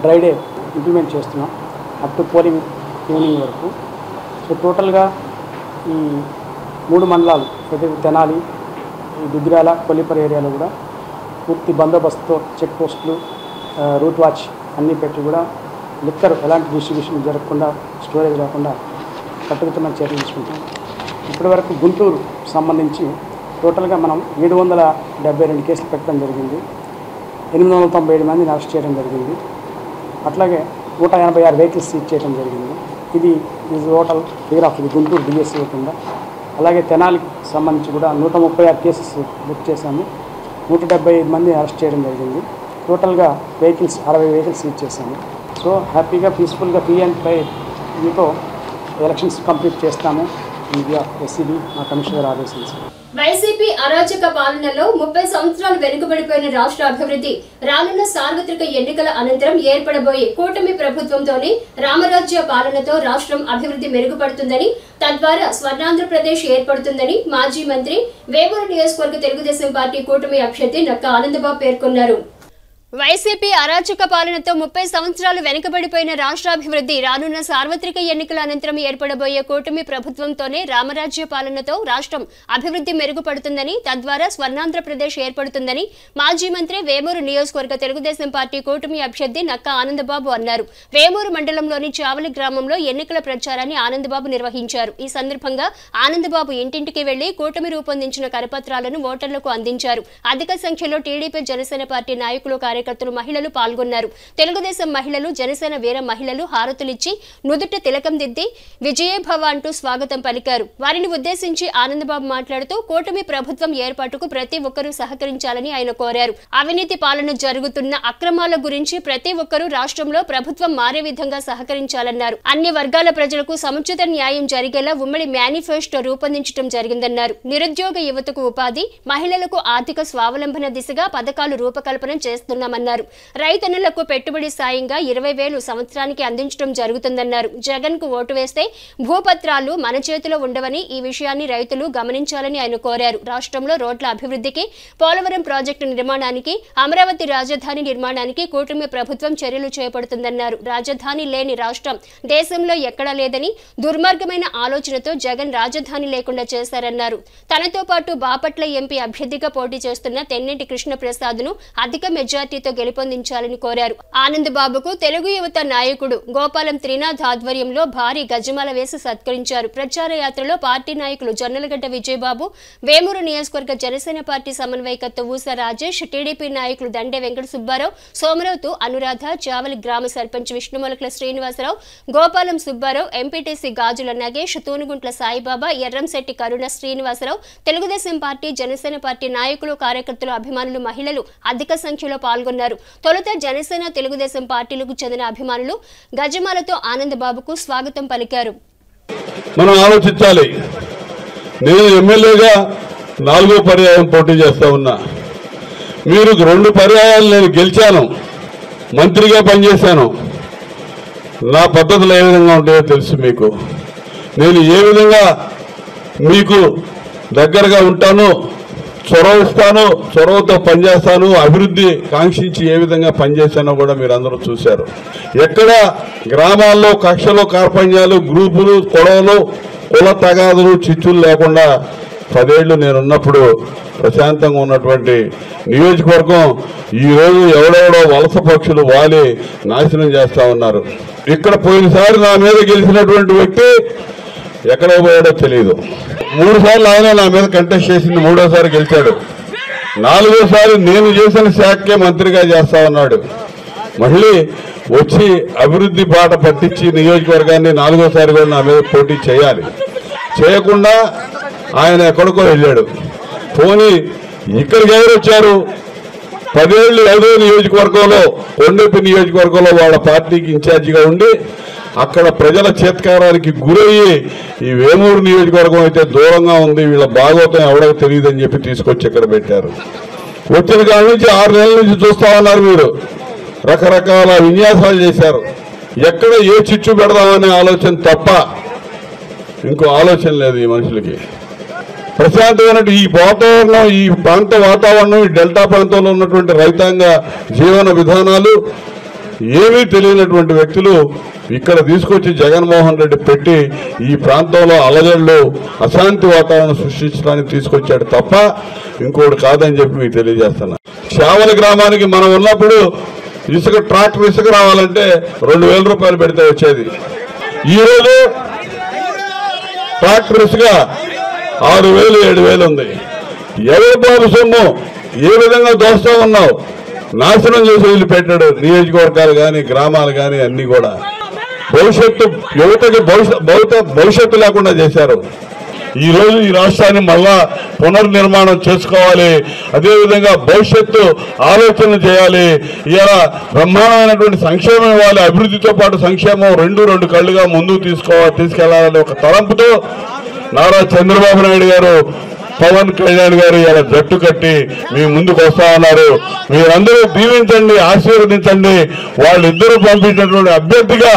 డ్రై డే ఇంప్లిమెంట్ చేస్తున్నాం అప్ టు పోలింగ్ ఈవినింగ్ వరకు. సో టోటల్గా ఈ 3 మండలాలు తెనాలి, ఈ దుగ్గిరాల, కొల్లిపర ఏరియాలో కూడా పూర్తి బందోబస్తుతో చెక్ పోస్టులు, రూట్ వాచ్ అన్నీ పెట్టి కూడా లిక్కర్ ఎలాంటి డిస్ట్రిబ్యూషన్ జరగకుండా, స్టోరేజ్ లేకుండా కట్టుదిట్టమైన చర్యలు తీసుకుంటాం. ఇప్పటివరకు గుంటూరు సంబంధించి టోటల్గా మనం 772 కేసులు పెట్టడం జరిగింది. 897 మందిని అరెస్ట్ చేయడం జరిగింది. అట్లాగే 186 వెహికల్స్ సీజ్ చేయడం జరిగింది. ఇది టోటల్ ఫిగర్ ఆఫ్ ఇది గుంటూరు డిఎస్సీ కింద. అలాగే తెనాలికి సంబంధించి కూడా 136 కేసెస్ బుక్ చేశాము. 175 మంది అరెస్ట్ చేయడం జరిగింది. టోటల్గా వెహికల్స్ 60 వెహికల్స్ సీజ్ చేశాము. సో హ్యాపీగా పీస్ఫుల్గా ఫ్రీ అండ్ ఫెయిర్ మీతో ఎలక్షన్స్ కంప్లీట్ చేస్తాము. ఇండియా ఎస్సీబీ మా కమిషనర్ ఆదేశించారు. వైసీపీ అరాచక పాలనలో 30 సంవత్సరాలు వెనుకబడిపోయిన రాష్ట్ర అభివృద్ధి రానున్న సార్వత్రిక ఎన్నికల అనంతరం ఏర్పడబోయే కూటమి ప్రభుత్వంతోనే రామరాజ్య పాలనతో రాష్ట్రం అభివృద్ధి మెరుగుపడుతుందని, తద్వారా స్వర్ణాంధ్రప్రదేశ్ ఏర్పడుతుందని మాజీ మంత్రి వేమూరు నియోజకవర్గ తెలుగుదేశం పార్టీ కూటమి అభ్యర్థి నక్కా ఆనందబాబు పేర్కొన్నారు. వైసీపీ అరాచక పాలనతో 30 సంవత్సరాలు వెనుకబడిపోయిన రాష్ట్రాభివృద్ధి రానున్న సార్వత్రిక ఎన్నికల అనంతరం ఏర్పడబోయే కూటమి ప్రభుత్వంతోనే రామరాజ్య పాలనతో రాష్ట్రం అభివృద్ధి మెరుగుపడుతుందని, తద్వారా స్వర్ణాంధ్రప్రదేశ్ ఏర్పడుతుందని మాజీ మంత్రి వేమూరు నియోజకవర్గ తెలుగుదేశం పార్టీ కూటమి అభ్యర్థి నక్కా ఆనందబాబు అన్నారు. వేమూరు మండలంలోని చావలి గ్రామంలో ఎన్నికల ప్రచారాన్ని ఆనందబాబు నిర్వహించారు. ఈ సందర్భంగా ఆనందబాబు ఇంటింటికి వెళ్లి కూటమి రూపొందించిన కరపత్రాలను ఓటర్లకు అందించారు. అధిక సంఖ్యలో టీడీపీ, జనసేన పార్టీ నాయకులు, కార్యకర్తలు, మహిళలు పాల్గొన్నారు. తెలుగుదేశం మహిళలు, జనసేన వీర మహిళలు హారతులిచ్చి నుదుట తిలకం దిద్ది విజయభవ అంటూ స్వాగతం పలికారు. వారిని ఉద్దేశించి ఆనందబాబు మాట్లాడుతూ కూటమి ప్రభుత్వం ఏర్పాటుకు ప్రతి ఒక్కరూ సహకరించాలని ఆయన కోరారు. అవినీతి పాలన జరుగుతున్న అక్రమాల గురించి ప్రతి ఒక్కరూ రాష్ట్రంలో ప్రభుత్వం మారే విధంగా సహకరించాలన్నారు. అన్ని వర్గాల ప్రజలకు సముచిత న్యాయం జరిగేలా ఉమ్మడి మేనిఫెస్టో రూపొందించడం జరిగిందన్నారు. నిరుద్యోగ యువతకు ఉపాధి, మహిళలకు ఆర్థిక స్వావలంబన దిశగా పథకాలు రూపకల్పన చేస్తున్నామన్నారు. రైతన్నులకు పెట్టుబడి సాయంగా 20,000 సంవత్సరానికి అందించడం జరుగుతుందన్నారు. జగన్ కు ఓటు వేస్తే భూపత్రాలు మన చేతిలో ఉండవని, ఈ విషయాన్ని రైతులు గమనించాలని ఆయన కోరారు. రాష్ట్రంలో రోడ్ల అభివృద్ధికి, పోలవరం ప్రాజెక్టు నిర్మాణానికి, అమరావతి రాజధాని నిర్మాణానికి కూటమి ప్రభుత్వం చర్యలు చేపడుతుందన్నారు. రాజధాని లేని రాష్ట్రం దేశంలో ఎక్కడా లేదని, దుర్మార్గమైన ఆలోచనతో జగన్ రాజధాని లేకుండా చేశారన్నారు. తనతో పాటు బాపట్ల ఎంపీ అభ్యర్థిగా పోటీ చేస్తున్న తెన్నేటి కృష్ణప్రసాద్ ను అధిక మెజార్టీతో గెలుపొందించాలని కోరారు. ఆనందబాబుకు తెలుగు యువత నాయకుడు గోపాలం త్రినాథ్ ఆధ్వర్యంలో భారీ గజమాల వేసి సత్కరించారు. ప్రచార యాత్రలో పార్టీ నాయకులు జొన్నలగడ్డ విజయబాబు, వేమూరు నియోజకవర్గ జనసేన పార్టీ సమన్వయకర్త ఊసా రాజేష్, టీడీపీ నాయకులు దండే వెంకట సుబ్బారావు, సోమరావుతు అనురాధ, చావలి గ్రామ సర్పంచ్ విష్ణుమొలకల శ్రీనివాసరావు, గోపాలం సుబ్బారావు, ఎంపీటీసీ గాజుల నగేష్, తూనుగుంట్ల సాయిబాబా, ఎర్రంశెట్టి కరుణ శ్రీనివాసరావు, తెలుగుదేశం పార్టీ, జనసేన పార్టీ నాయకులు, కార్యకర్తలు, అభిమానులు, మహిళలు అధిక సంఖ్యలో పాల్గొన్నారు. తొలుత జనసేన, తెలుగుదేశం పార్టీలకు చెందిన అభిమానులు గజమాలతో ఆనందబాబుకు స్వాగతం పలికారు. మనం ఆలోచించాలి. నేను ఎమ్మెల్యేగా 4వ పర్యాయం పోటీ చేస్తా ఉన్నా. మీరు 2 పర్యాయాలు నేను గెలిచాను, మంత్రిగా పనిచేశాను. నా పద్ధతులు ఏ విధంగా ఉంటాయో తెలుసు మీకు. నేను ఏ విధంగా మీకు దగ్గరగా ఉంటానో, చొరవిస్తాను, చొరవతో పనిచేస్తాను, అభివృద్ధి కాంక్షించి ఏ విధంగా పనిచేశానో కూడా మీరు అందరూ చూశారు. ఎక్కడ గ్రామాల్లో కక్షలు, కార్పణ్యాలు, గ్రూపులు, గొడవలు, కుల తగాదులు, చిచ్చులు లేకుండా 10 ఏళ్ళు నేనున్నప్పుడు ప్రశాంతంగా ఉన్నటువంటి నియోజకవర్గం ఈరోజు ఎవడెవడో వలస పక్షులు వాలి నాశనం చేస్తూ ఉన్నారు. ఇక్కడ పోయినసారి నా మీద గెలిచినటువంటి వ్యక్తి ఎక్కడ పోయాడో తెలియదు. 3 సార్లు ఆయన నా మీద కంటెస్ట్ చేసింది, 3వసారి గెలిచాడు. 4వసారి నేను చేసిన శాఖకే మంత్రిగా చేస్తా ఉన్నాడు. మళ్ళీ వచ్చి అభివృద్ధి బాట పట్టించి నియోజకవర్గాన్ని 4వసారి కూడా నా మీద పోటీ చేయాలి. చేయకుండా ఆయన ఎక్కడికో వెళ్ళాడు. పోనీ ఇక్కడికి ఎవరు వచ్చారు? 10 ఏళ్ళు ఏదో నియోజకవర్గంలో, కొండపి నియోజకవర్గంలో వాళ్ళ పార్టీకి ఇన్ఛార్జిగా ఉండి అక్కడ ప్రజల చేత్కారానికి గురయ్యి ఈ వేమూరు నియోజకవర్గం అయితే దూరంగా ఉంది, వీళ్ళ భాగవతం ఎవరికి తెలియదని చెప్పి తీసుకొచ్చి ఇక్కడ పెట్టారు. వచ్చిన కాడ నుంచి 6 నెలల నుంచి చూస్తా ఉన్నారు మీరు. రకరకాల విన్యాసాలు చేశారు. ఎక్కడ ఏ చిచ్చు పెడదామనే ఆలోచన తప్ప ఇంకో ఆలోచన లేదు ఈ మనుషులకి. ప్రశాంతమైన ఈ వాతావరణం, ఈ ప్రాంత వాతావరణం, ఈ డెల్టా ప్రాంతంలో ఉన్నటువంటి రైతాంగ జీవన విధానాలు ఏమీ తెలియనటువంటి వ్యక్తులు ఇక్కడ తీసుకొచ్చి జగన్మోహన్ రెడ్డి పెట్టి ఈ ప్రాంతంలో అలజడులు, అశాంతి వాతావరణం సృష్టించడానికి తీసుకొచ్చాడు తప్ప ఇంకోటి కాదని చెప్పి మీకు తెలియజేస్తున్నా. చావలి గ్రామానికి మనం ఉన్నప్పుడు ట్రాక్టర్ ఇసుక రావాలంటే 2,000 రూపాయలు పెడితే వచ్చేది. ఈరోజు ట్రాక్టర్ ఇసుక 6,000, 7,000 ఉంది. ఎవరి బాబు సొమ్ము ఏ విధంగా దోస్తా ఉన్నావు? నాశనం చేసి వదిలిపెట్టాడు నియోజకవర్గాలు కానీ, గ్రామాలు కానీ అన్ని కూడా. యువతకి భవిష్యత్తు లేకుండా చేశారు. ఈ రోజు ఈ రాష్ట్రాన్ని మళ్ళా పునర్నిర్మాణం చేసుకోవాలి, అదేవిధంగా భవిష్యత్తు ఆలోచన చేయాలి. ఇలా బ్రహ్మాండమైనటువంటి సంక్షేమం ఇవ్వాలి, అభివృద్ధితో పాటు సంక్షేమం రెండు కళ్ళుగా ముందుకు తీసుకెళ్లాలనే ఒక తలంపుతో నారా చంద్రబాబు నాయుడు గారు, పవన్ కళ్యాణ్ గారు ఇలా జట్టు కట్టి మీ ముందుకు వస్తా ఉన్నారు. మీరందరూ దీవించండి, ఆశీర్వదించండి. వాళ్ళిద్దరూ పంపించినటువంటి అభ్యర్థిగా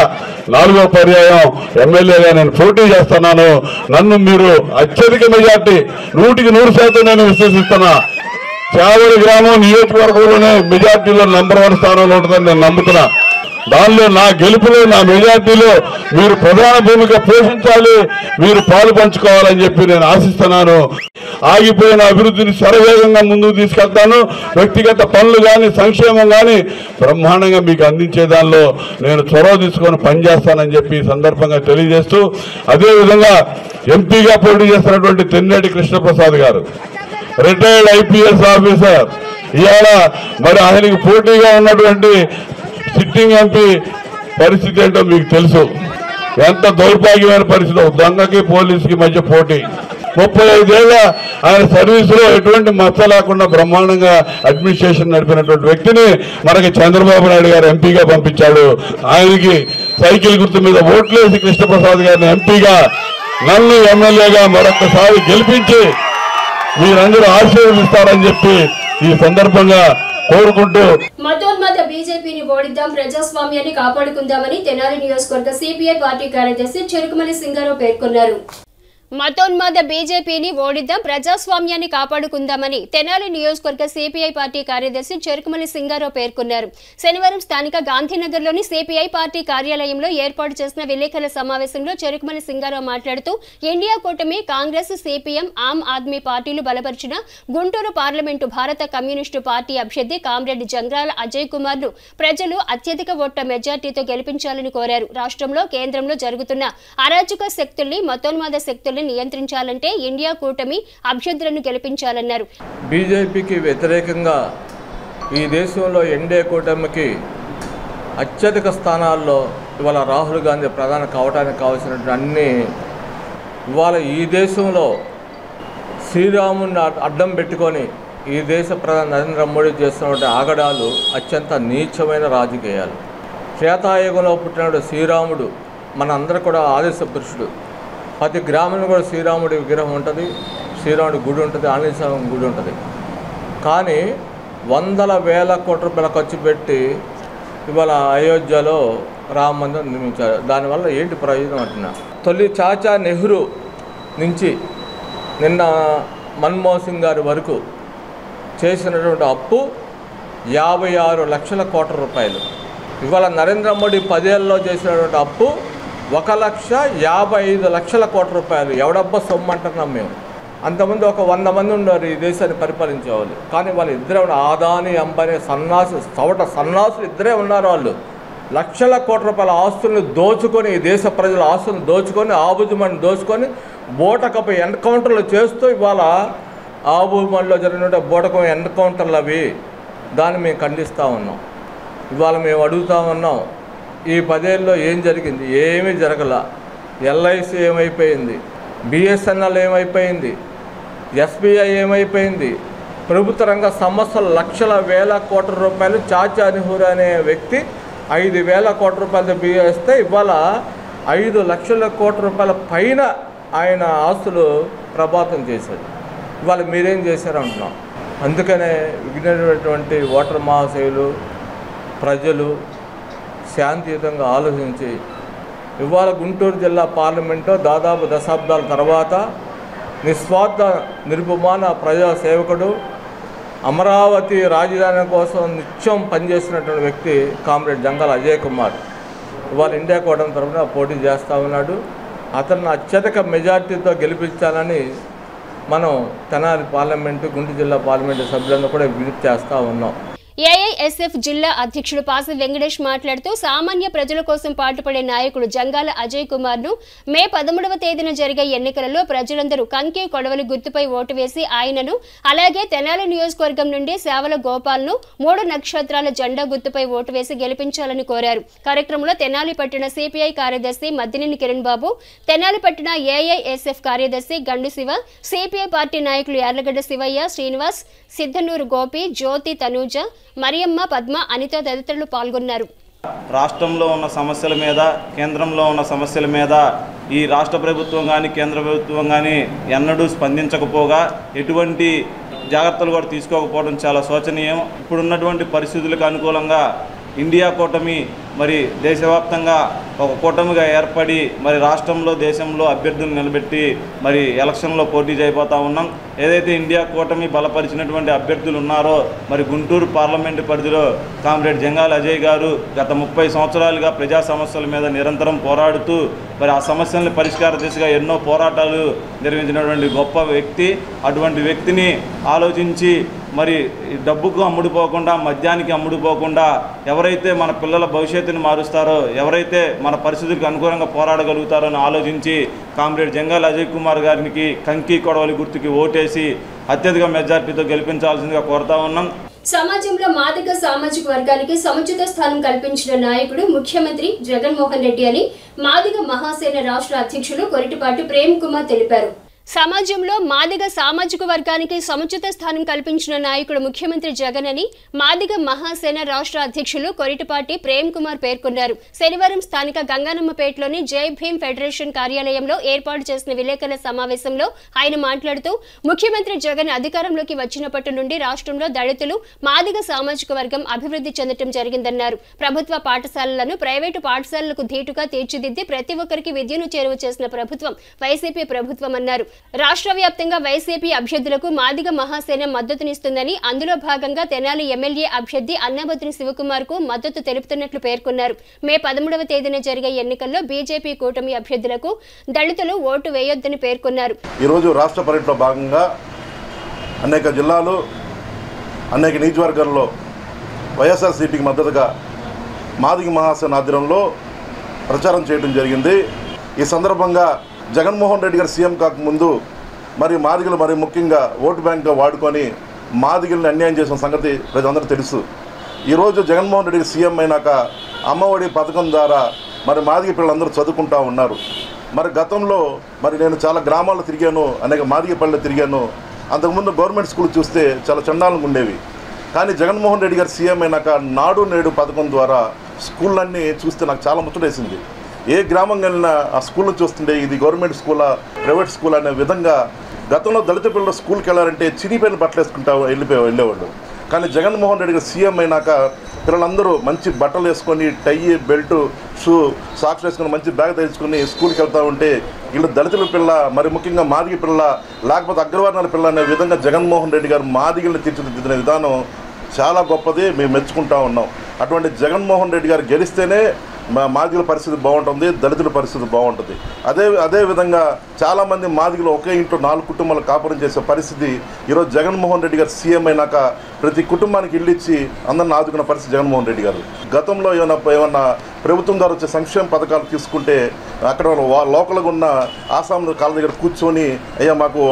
4వ పర్యాయం ఎమ్మెల్యేగా నేను పోటీ చేస్తున్నాను. నన్ను మీరు అత్యధిక మెజార్టీ 100% నేను విశ్వసిస్తున్నా. చావలి గ్రామం నియోజకవర్గంలోనే మెజార్టీలో నంబర్ 1 స్థానంలో ఉంటుందని నేను నమ్ముతున్నా. దానిలో నా గెలుపులో, నా మెజార్టీలో మీరు ప్రధాన భూమిక పోషించాలి, మీరు పాలు పంచుకోవాలని చెప్పి నేను ఆశిస్తున్నాను. ఆగిపోయిన అభివృద్ధిని శరవేగంగా ముందుకు తీసుకెళ్తాను. వ్యక్తిగత పనులు కానీ, సంక్షేమం కానీ బ్రహ్మాండంగా మీకు అందించే దానిలో నేను చొరవ తీసుకొని పనిచేస్తానని చెప్పి ఈ సందర్భంగా తెలియజేస్తూ, అదేవిధంగా ఎంపీగా పోటీ చేస్తున్నటువంటి తెన్నేటి కృష్ణప్రసాద్ గారు, రిటైర్డ్ ఐపీఎస్ ఆఫీసర్, ఇవాళ మరి ఆయనకి పోటీగా ఉన్నటువంటి సిట్టింగ్ ఎంపీ పరిస్థితి ఏంటో మీకు తెలుసు. ఎంత దౌర్భాగ్యమైన పరిస్థితి. దొంగకి పోలీసుకి మధ్య పోటీ. 35 ఏళ్ల ఆయన సర్వీసులో ఎటువంటి మచ్చ లేకుండా బ్రహ్మాండంగా అడ్మినిస్ట్రేషన్ నడిపినటువంటి వ్యక్తిని మనకి చంద్రబాబు నాయుడు గారు ఎంపీగా పంపించాడు. ఆయనకి సైకిల్ గుర్తు మీద ఓట్లేసి కృష్ణప్రసాద్ గారిని ఎంపీగా, నన్ను ఎమ్మెల్యేగా మరొకసారి గెలిపించి మీరందరూ ఆశీర్వదిస్తారని చెప్పి ఈ సందర్భంగా కోరుకుంటూ, మతోన్మత బీజేపీని ఓడిద్దాం, ప్రజాస్వామ్యాన్ని కాపాడుకుందామని తెనాలి నియోజకవర్గ సిపిఐ పార్టీ కార్యదర్శి చెరుకుమల్లి సింగారావు పేర్కొన్నారు. మతోన్మాద బీజేపీని ఓడిద్దాం, ప్రజాస్వామ్యాన్ని కాపాడుకుందామని తెనాలి నియోజకవర్గ సిపిఐ పార్టీ కార్యదర్శి చెరుకుమల్లి సింగారావు పేర్కొన్నారు. శనివారం స్థానిక గాంధీనగర్లోని సిపిఐ పార్టీ కార్యాలయంలో ఏర్పాటు చేసిన విలేకరుల సమావేశంలో చెరుకుమల్లి సింగారావు మాట్లాడుతూ, ఇండియా కూటమి కాంగ్రెస్, సిపిఎం, ఆమ్ ఆద్మీ పార్టీలు బలపరిచిన గుంటూరు పార్లమెంటు భారత కమ్యూనిస్టు పార్టీ అభ్యర్థి కామ్రేడ్ జంగ్రాల అజయ్ కుమార్ ను ప్రజలు అత్యధిక ఓట్ల మెజార్టీతో గెలిపించాలని కోరారు. రాష్ట్రంలో, కేంద్రంలో జరుగుతున్న అరాచక శక్తుల్ని, మతోన్మాద శక్తుల్ని నియంత్రించాలంటే ఇండియా కూటమి అభ్యర్థులను గెలిపించాలన్నారు. బీజేపీకి వ్యతిరేకంగా ఈ దేశంలో ఎన్డీఏ కూటమికి అత్యధిక స్థానాల్లో ఇవాళ రాహుల్ గాంధీ ప్రధాని కావడానికి కావాల్సినటువంటి అన్ని, ఇవాళ ఈ దేశంలో శ్రీరాముని అడ్డం పెట్టుకొని ఈ దేశ ప్రధాని నరేంద్ర మోడీ చేస్తున్నటువంటి ఆగడాలు అత్యంత నీచమైన రాజకీయాలు. త్రేతాయుగంలో పుట్టినటువంటి శ్రీరాముడు మనందరూ కూడా ఆదేశ పురుషుడు. ప్రతి గ్రామంలో కూడా శ్రీరాముడి విగ్రహం ఉంటుంది, శ్రీరాముడి గుడి ఉంటుంది, ఆంజనేయ స్వామి గుడి ఉంటుంది. కానీ వందల వేల కోట్ల రూపాయల ఖర్చు పెట్టి ఇవాళ అయోధ్యలో రామ మందిరం నిర్మించారు. దానివల్ల ఏంటి ప్రయోజనం అంటున్నా? తొలి చాచా నెహ్రూ నుంచి నిన్న మన్మోహన్ సింగ్ గారి వరకు చేసినటువంటి అప్పు 56 లక్షల కోట్ల రూపాయలు. ఇవాళ నరేంద్ర మోడీ 10 ఏళ్లలో చేసినటువంటి అప్పు 1,55,00,000 కోట్ల రూపాయలు. ఎవడబ్బా సొమ్ము అంటున్నాం మేము. అంతమంది ఒక 100 మంది ఉన్నారు ఈ దేశాన్ని పరిపాలించేవాళ్ళు. కానీ వాళ్ళు ఇద్దరే ఉన్నారు. ఆదాని అంబానీ సన్నాసులు ఇద్దరే ఉన్నారు. వాళ్ళు లక్షల కోట్ల రూపాయల ఆస్తులను దోచుకొని, ఈ దేశ ప్రజల ఆస్తులను దోచుకొని, ఆబుజుమని దోచుకొని బోటకపై ఎన్కౌంటర్లు చేస్తూ ఇవాళ ఆబుమనిలో జరిగిన బోటకం ఎన్కౌంటర్లు అవి. దాన్ని మేము ఖండిస్తూ ఉన్నాం. ఇవాళ మేము అడుగుతూ ఉన్నాం, ఈ 10 ఏళ్ళలో ఏం జరిగింది? ఏమీ జరగల. ఎల్ఐసి ఏమైపోయింది? బిఎస్ఎన్ఎల్ ఏమైపోయింది? ఎస్బీఐ ఏమైపోయింది? ప్రభుత్వ రంగ సంస్థలు లక్షల వేల కోట్ల రూపాయలు చాచా నెహ్రూ అనే వ్యక్తి 5,000 కోట్ల రూపాయలతో బిఎస్తే ఇవాళ 5 లక్షల కోట్ల రూపాయల పైన ఆయన ఆస్తులు ప్రభావితం చేశారు. ఇవాళ మీరేం చేశారు అంటున్నాం. అందుకనే విఘ్నమైనటువంటి ఓటర్ మహాశయులు ప్రజలు శాంతియుతంగా ఆలోచించి ఇవాళ గుంటూరు జిల్లా పార్లమెంట్లో దాదాపు దశాబ్దాల తర్వాత నిస్వార్థ నిరుపమాన ప్రజాసేవకుడు, అమరావతి రాజధాని కోసం నిత్యం పనిచేస్తున్నటువంటి వ్యక్తి కామ్రేడ్ జంగాల అజయ్ కుమార్ ఇవాళ ఇండియా కూటమి తరఫున పోటీ చేస్తూ ఉన్నాడు. అతన్ని అత్యధిక మెజార్టీతో గెలిపించాలని మనం తెనాలి పార్లమెంటు, గుంటూరు జిల్లా పార్లమెంటు సభ్యులను కూడా విజ్ఞప్తి చేస్తూ ఉన్నాం. ఏఐఎస్ఎఫ్ జిల్లా అధ్యక్షుడు పాసి వెంకటేష్ మాట్లాడుతూ సామాన్య ప్రజల కోసం పాటుపడే నాయకుడు జంగాల అజయ్ కుమార్ ను మే 13వ తేదీన జరిగే ఎన్నికలలో ప్రజలందరూ కంకి కొడవలి గుర్తుపై ఓటు వేసి ఆయనను, అలాగే తెనాలి నియోజకవర్గం నుండి సేవల గోపాల్ ను 3 నక్షత్రాల జెండా గుర్తుపై ఓటు వేసి గెలిపించాలని కోరారు. కార్యక్రమంలో తెనాలి పట్టణ సిపిఐ కార్యదర్శి మద్దినేని కిరణ్ బాబు, తెనాలి పట్టణ ఏఐఎస్ఎఫ్ కార్యదర్శి గండు శివ, సిపిఐ పార్టీ నాయకులు యార్లగడ్డ శివయ్య, శ్రీనివాస్, సిద్ధనూరు గోపి, జ్యోతి, తనూజ, మరియమ్మ, పద్మ, అనిత తదితరులు పాల్గొన్నారు. రాష్ట్రంలో ఉన్న సమస్యల మీద, కేంద్రంలో ఉన్న సమస్యల మీద ఈ రాష్ట్ర ప్రభుత్వం కానీ కేంద్ర ప్రభుత్వం కానీ ఎన్నడూ స్పందించకపోగా ఎటువంటి జాగ్రత్తలు కూడా తీసుకోకపోవడం చాలా శోచనీయం. ఇప్పుడున్నటువంటి పరిస్థితులకు అనుకూలంగా ఇండియా కూటమి మరి దేశవ్యాప్తంగా ఒక కూటమిగా ఏర్పడి మరి రాష్ట్రంలో దేశంలో అభ్యర్థులను నిలబెట్టి మరి ఎలక్షన్లో పోటీ చేయబోతా ఉన్నాం. ఏదైతే ఇండియా కూటమి బలపరిచినటువంటి అభ్యర్థులు ఉన్నారో మరి గుంటూరు పార్లమెంటు పరిధిలో కామ్రేడ్ జంగాల అజయ్ గారు గత 30 సంవత్సరాలుగా ప్రజా సమస్యల మీద నిరంతరం పోరాడుతూ మరి ఆ సమస్యలను పరిష్కార దిశగా ఎన్నో పోరాటాలు నిర్వహించినటువంటి గొప్ప వ్యక్తి. అటువంటి వ్యక్తిని ఆలోచించి మరి డబ్బుకు అమ్ముడుపోకుండా, మద్యానికి అమ్ముడుపోకుండా ఎవరైతే మన పిల్లల భవిష్యత్తుని మారుస్తారో, ఎవరైతే మన పరిస్థితులకు అనుకూలంగా పోరాడగలుగుతారో అని ఆలోచించి కామ్రేడ్ జంగాల అజయ్ కుమార్ గారికి కంకి కొడవలి గుర్తుకి ఓటేసి అత్యధిక మెజార్టీతో గెలిపించాల్సిందిగా కోరుతా ఉన్నాం. సమాజంలో మాదిగ సామాజిక వర్గానికి సముచిత స్థానం కల్పించిన నాయకుడు ముఖ్యమంత్రి జగన్మోహన్ రెడ్డి అని మాదిగ మహాసేన రాష్ట్ర అధ్యక్షులు కొరిటిపాటి ప్రేమ్ కుమార్ తెలిపారు. సమాజంలో మాదిగ సామాజిక వర్గానికి సముచిత స్థానం కల్పించిన నాయకుడు ముఖ్యమంత్రి జగన్ అని మాదిగ మహాసేన రాష్ట్ర అధ్యక్షులు కొరిటిపాటి ప్రేమ్ కుమార్ పేర్కొన్నారు. శనివారం స్థానిక గంగానమ్మపేటలోని జై భీమ్ ఫెడరేషన్ కార్యాలయంలో ఏర్పాటు చేసిన విలేకరుల సమావేశంలో ఆయన మాట్లాడుతూ ముఖ్యమంత్రి జగన్ అధికారంలోకి వచ్చినప్పటి నుండి రాష్ట్రంలో దళితులు, మాదిగ సామాజిక వర్గం అభివృద్ధి చెందడం జరిగిందన్నారు. ప్రభుత్వ పాఠశాలలను ప్రైవేటు పాఠశాలలకు ధీటుగా తీర్చిదిద్ది ప్రతి ఒక్కరికి విద్యను చేరువ చేసిన ప్రభుత్వం వైసీపీ ప్రభుత్వం అన్నారు. రాష్ట్ర వ్యాప్తంగా వైసీపీ అభ్యర్థులకు మాదిగ మహాసేన మద్దతునిస్తుందని, అందులో భాగంగా తెనాలి ఎమ్మెల్యే అభ్యర్థి అన్నాబత్తుని శివకుమార్ కు మద్దతు తెలుపుతున్నట్లు పేర్కొన్నారు. మే 13వ తేదీన జరిగే ఎన్నికల్లో బీజేపీ కూటమి అభ్యర్థులకు దళితులు ఓటు వేయొద్దని పేర్కొన్నారు. ఈరోజు రాష్ట్ర పర్యటనలో భాగంగా అనేక జిల్లాలు, అనేక నియోజకవర్గాల్లో వైఎస్ఆర్సీపీకి మద్దతుగా మాదిగ మహాసేన ఆధ్వర్యంలో ప్రచారం చేయడం జరిగింది. ఈ సందర్భంగా జగన్మోహన్ రెడ్డి గారు సీఎం కాకముందు మరి మాదిగలు మరి ముఖ్యంగా ఓటు బ్యాంక్గా వాడుకొని మాదిగల్ని అన్యాయం చేసిన సంగతి ప్రజలందరూ తెలుసు. ఈరోజు జగన్మోహన్ రెడ్డి సీఎం అయినాక అమ్మఒడి పథకం ద్వారా మరి మాదిగ పిల్లలందరూ చదువుకుంటూ ఉన్నారు. మరి గతంలో మరి నేను చాలా గ్రామాల్లో తిరిగాను, అనేక మాదిగ పల్లెలు తిరిగాను. అంతకుముందు గవర్నమెంట్ స్కూల్ చూస్తే చాలా చండాలంగా ఉండేవి. కానీ జగన్మోహన్ రెడ్డి గారు సీఎం అయినాక నాడు నేడు పథకం ద్వారా స్కూళ్ళన్నీ చూస్తే నాకు చాలా ముచ్చటేసింది. ఏ గ్రామం వెళ్ళినా ఆ స్కూల్ని చూస్తుంటే ఇది గవర్నమెంట్ స్కూలా, ప్రైవేట్ స్కూల్ అనే విధంగా గతంలో దళిత పిల్లలు స్కూల్కి వెళ్ళాలంటే చినిపోయిన బట్టలు వేసుకుంటా వెళ్ళేవాళ్ళు. కానీ జగన్మోహన్ రెడ్డి గారు సీఎం అయినాక పిల్లలందరూ మంచి బట్టలు వేసుకొని, టై, బెల్ట్, షూ, సాక్స్ వేసుకొని మంచి బ్యాగ్ తెచ్చుకొని స్కూల్కి వెళ్తూ ఉంటే వీళ్ళు దళితుల పిల్ల, మరి ముఖ్యంగా మాదిగ పిల్ల, లేకపోతే అగ్రవర్ణాల పిల్ల అనే విధంగా జగన్మోహన్ రెడ్డి గారు మాదిగల్ని తీర్చిదిద్దిన విధానం చాలా గొప్పది. మేము మెచ్చుకుంటా ఉన్నాం. అటువంటి జగన్మోహన్ రెడ్డి గారు గెలిస్తేనే మాదిగల పరిస్థితి బాగుంటుంది, దళితుల పరిస్థితి బాగుంటుంది. అదేవిధంగా చాలామంది మాదిగలు ఒకే ఇంట్లో 4 కుటుంబాలు కాపురం చేసే పరిస్థితి ఈరోజు జగన్మోహన్ రెడ్డి గారు సీఎం అయినాక ప్రతి కుటుంబానికి ఇల్లు ఇచ్చి అందరిని ఆదుకున్న పరిస్థితి జగన్మోహన్ రెడ్డి గారు. గతంలో ఏమన్నా ప్రభుత్వం ద్వారా వచ్చే సంక్షేమ పథకాలు తీసుకుంటే అక్కడ లోకల్గా ఉన్న ఆసాముల కాళ్ళ దగ్గర కూర్చొని అయ్యా మాకు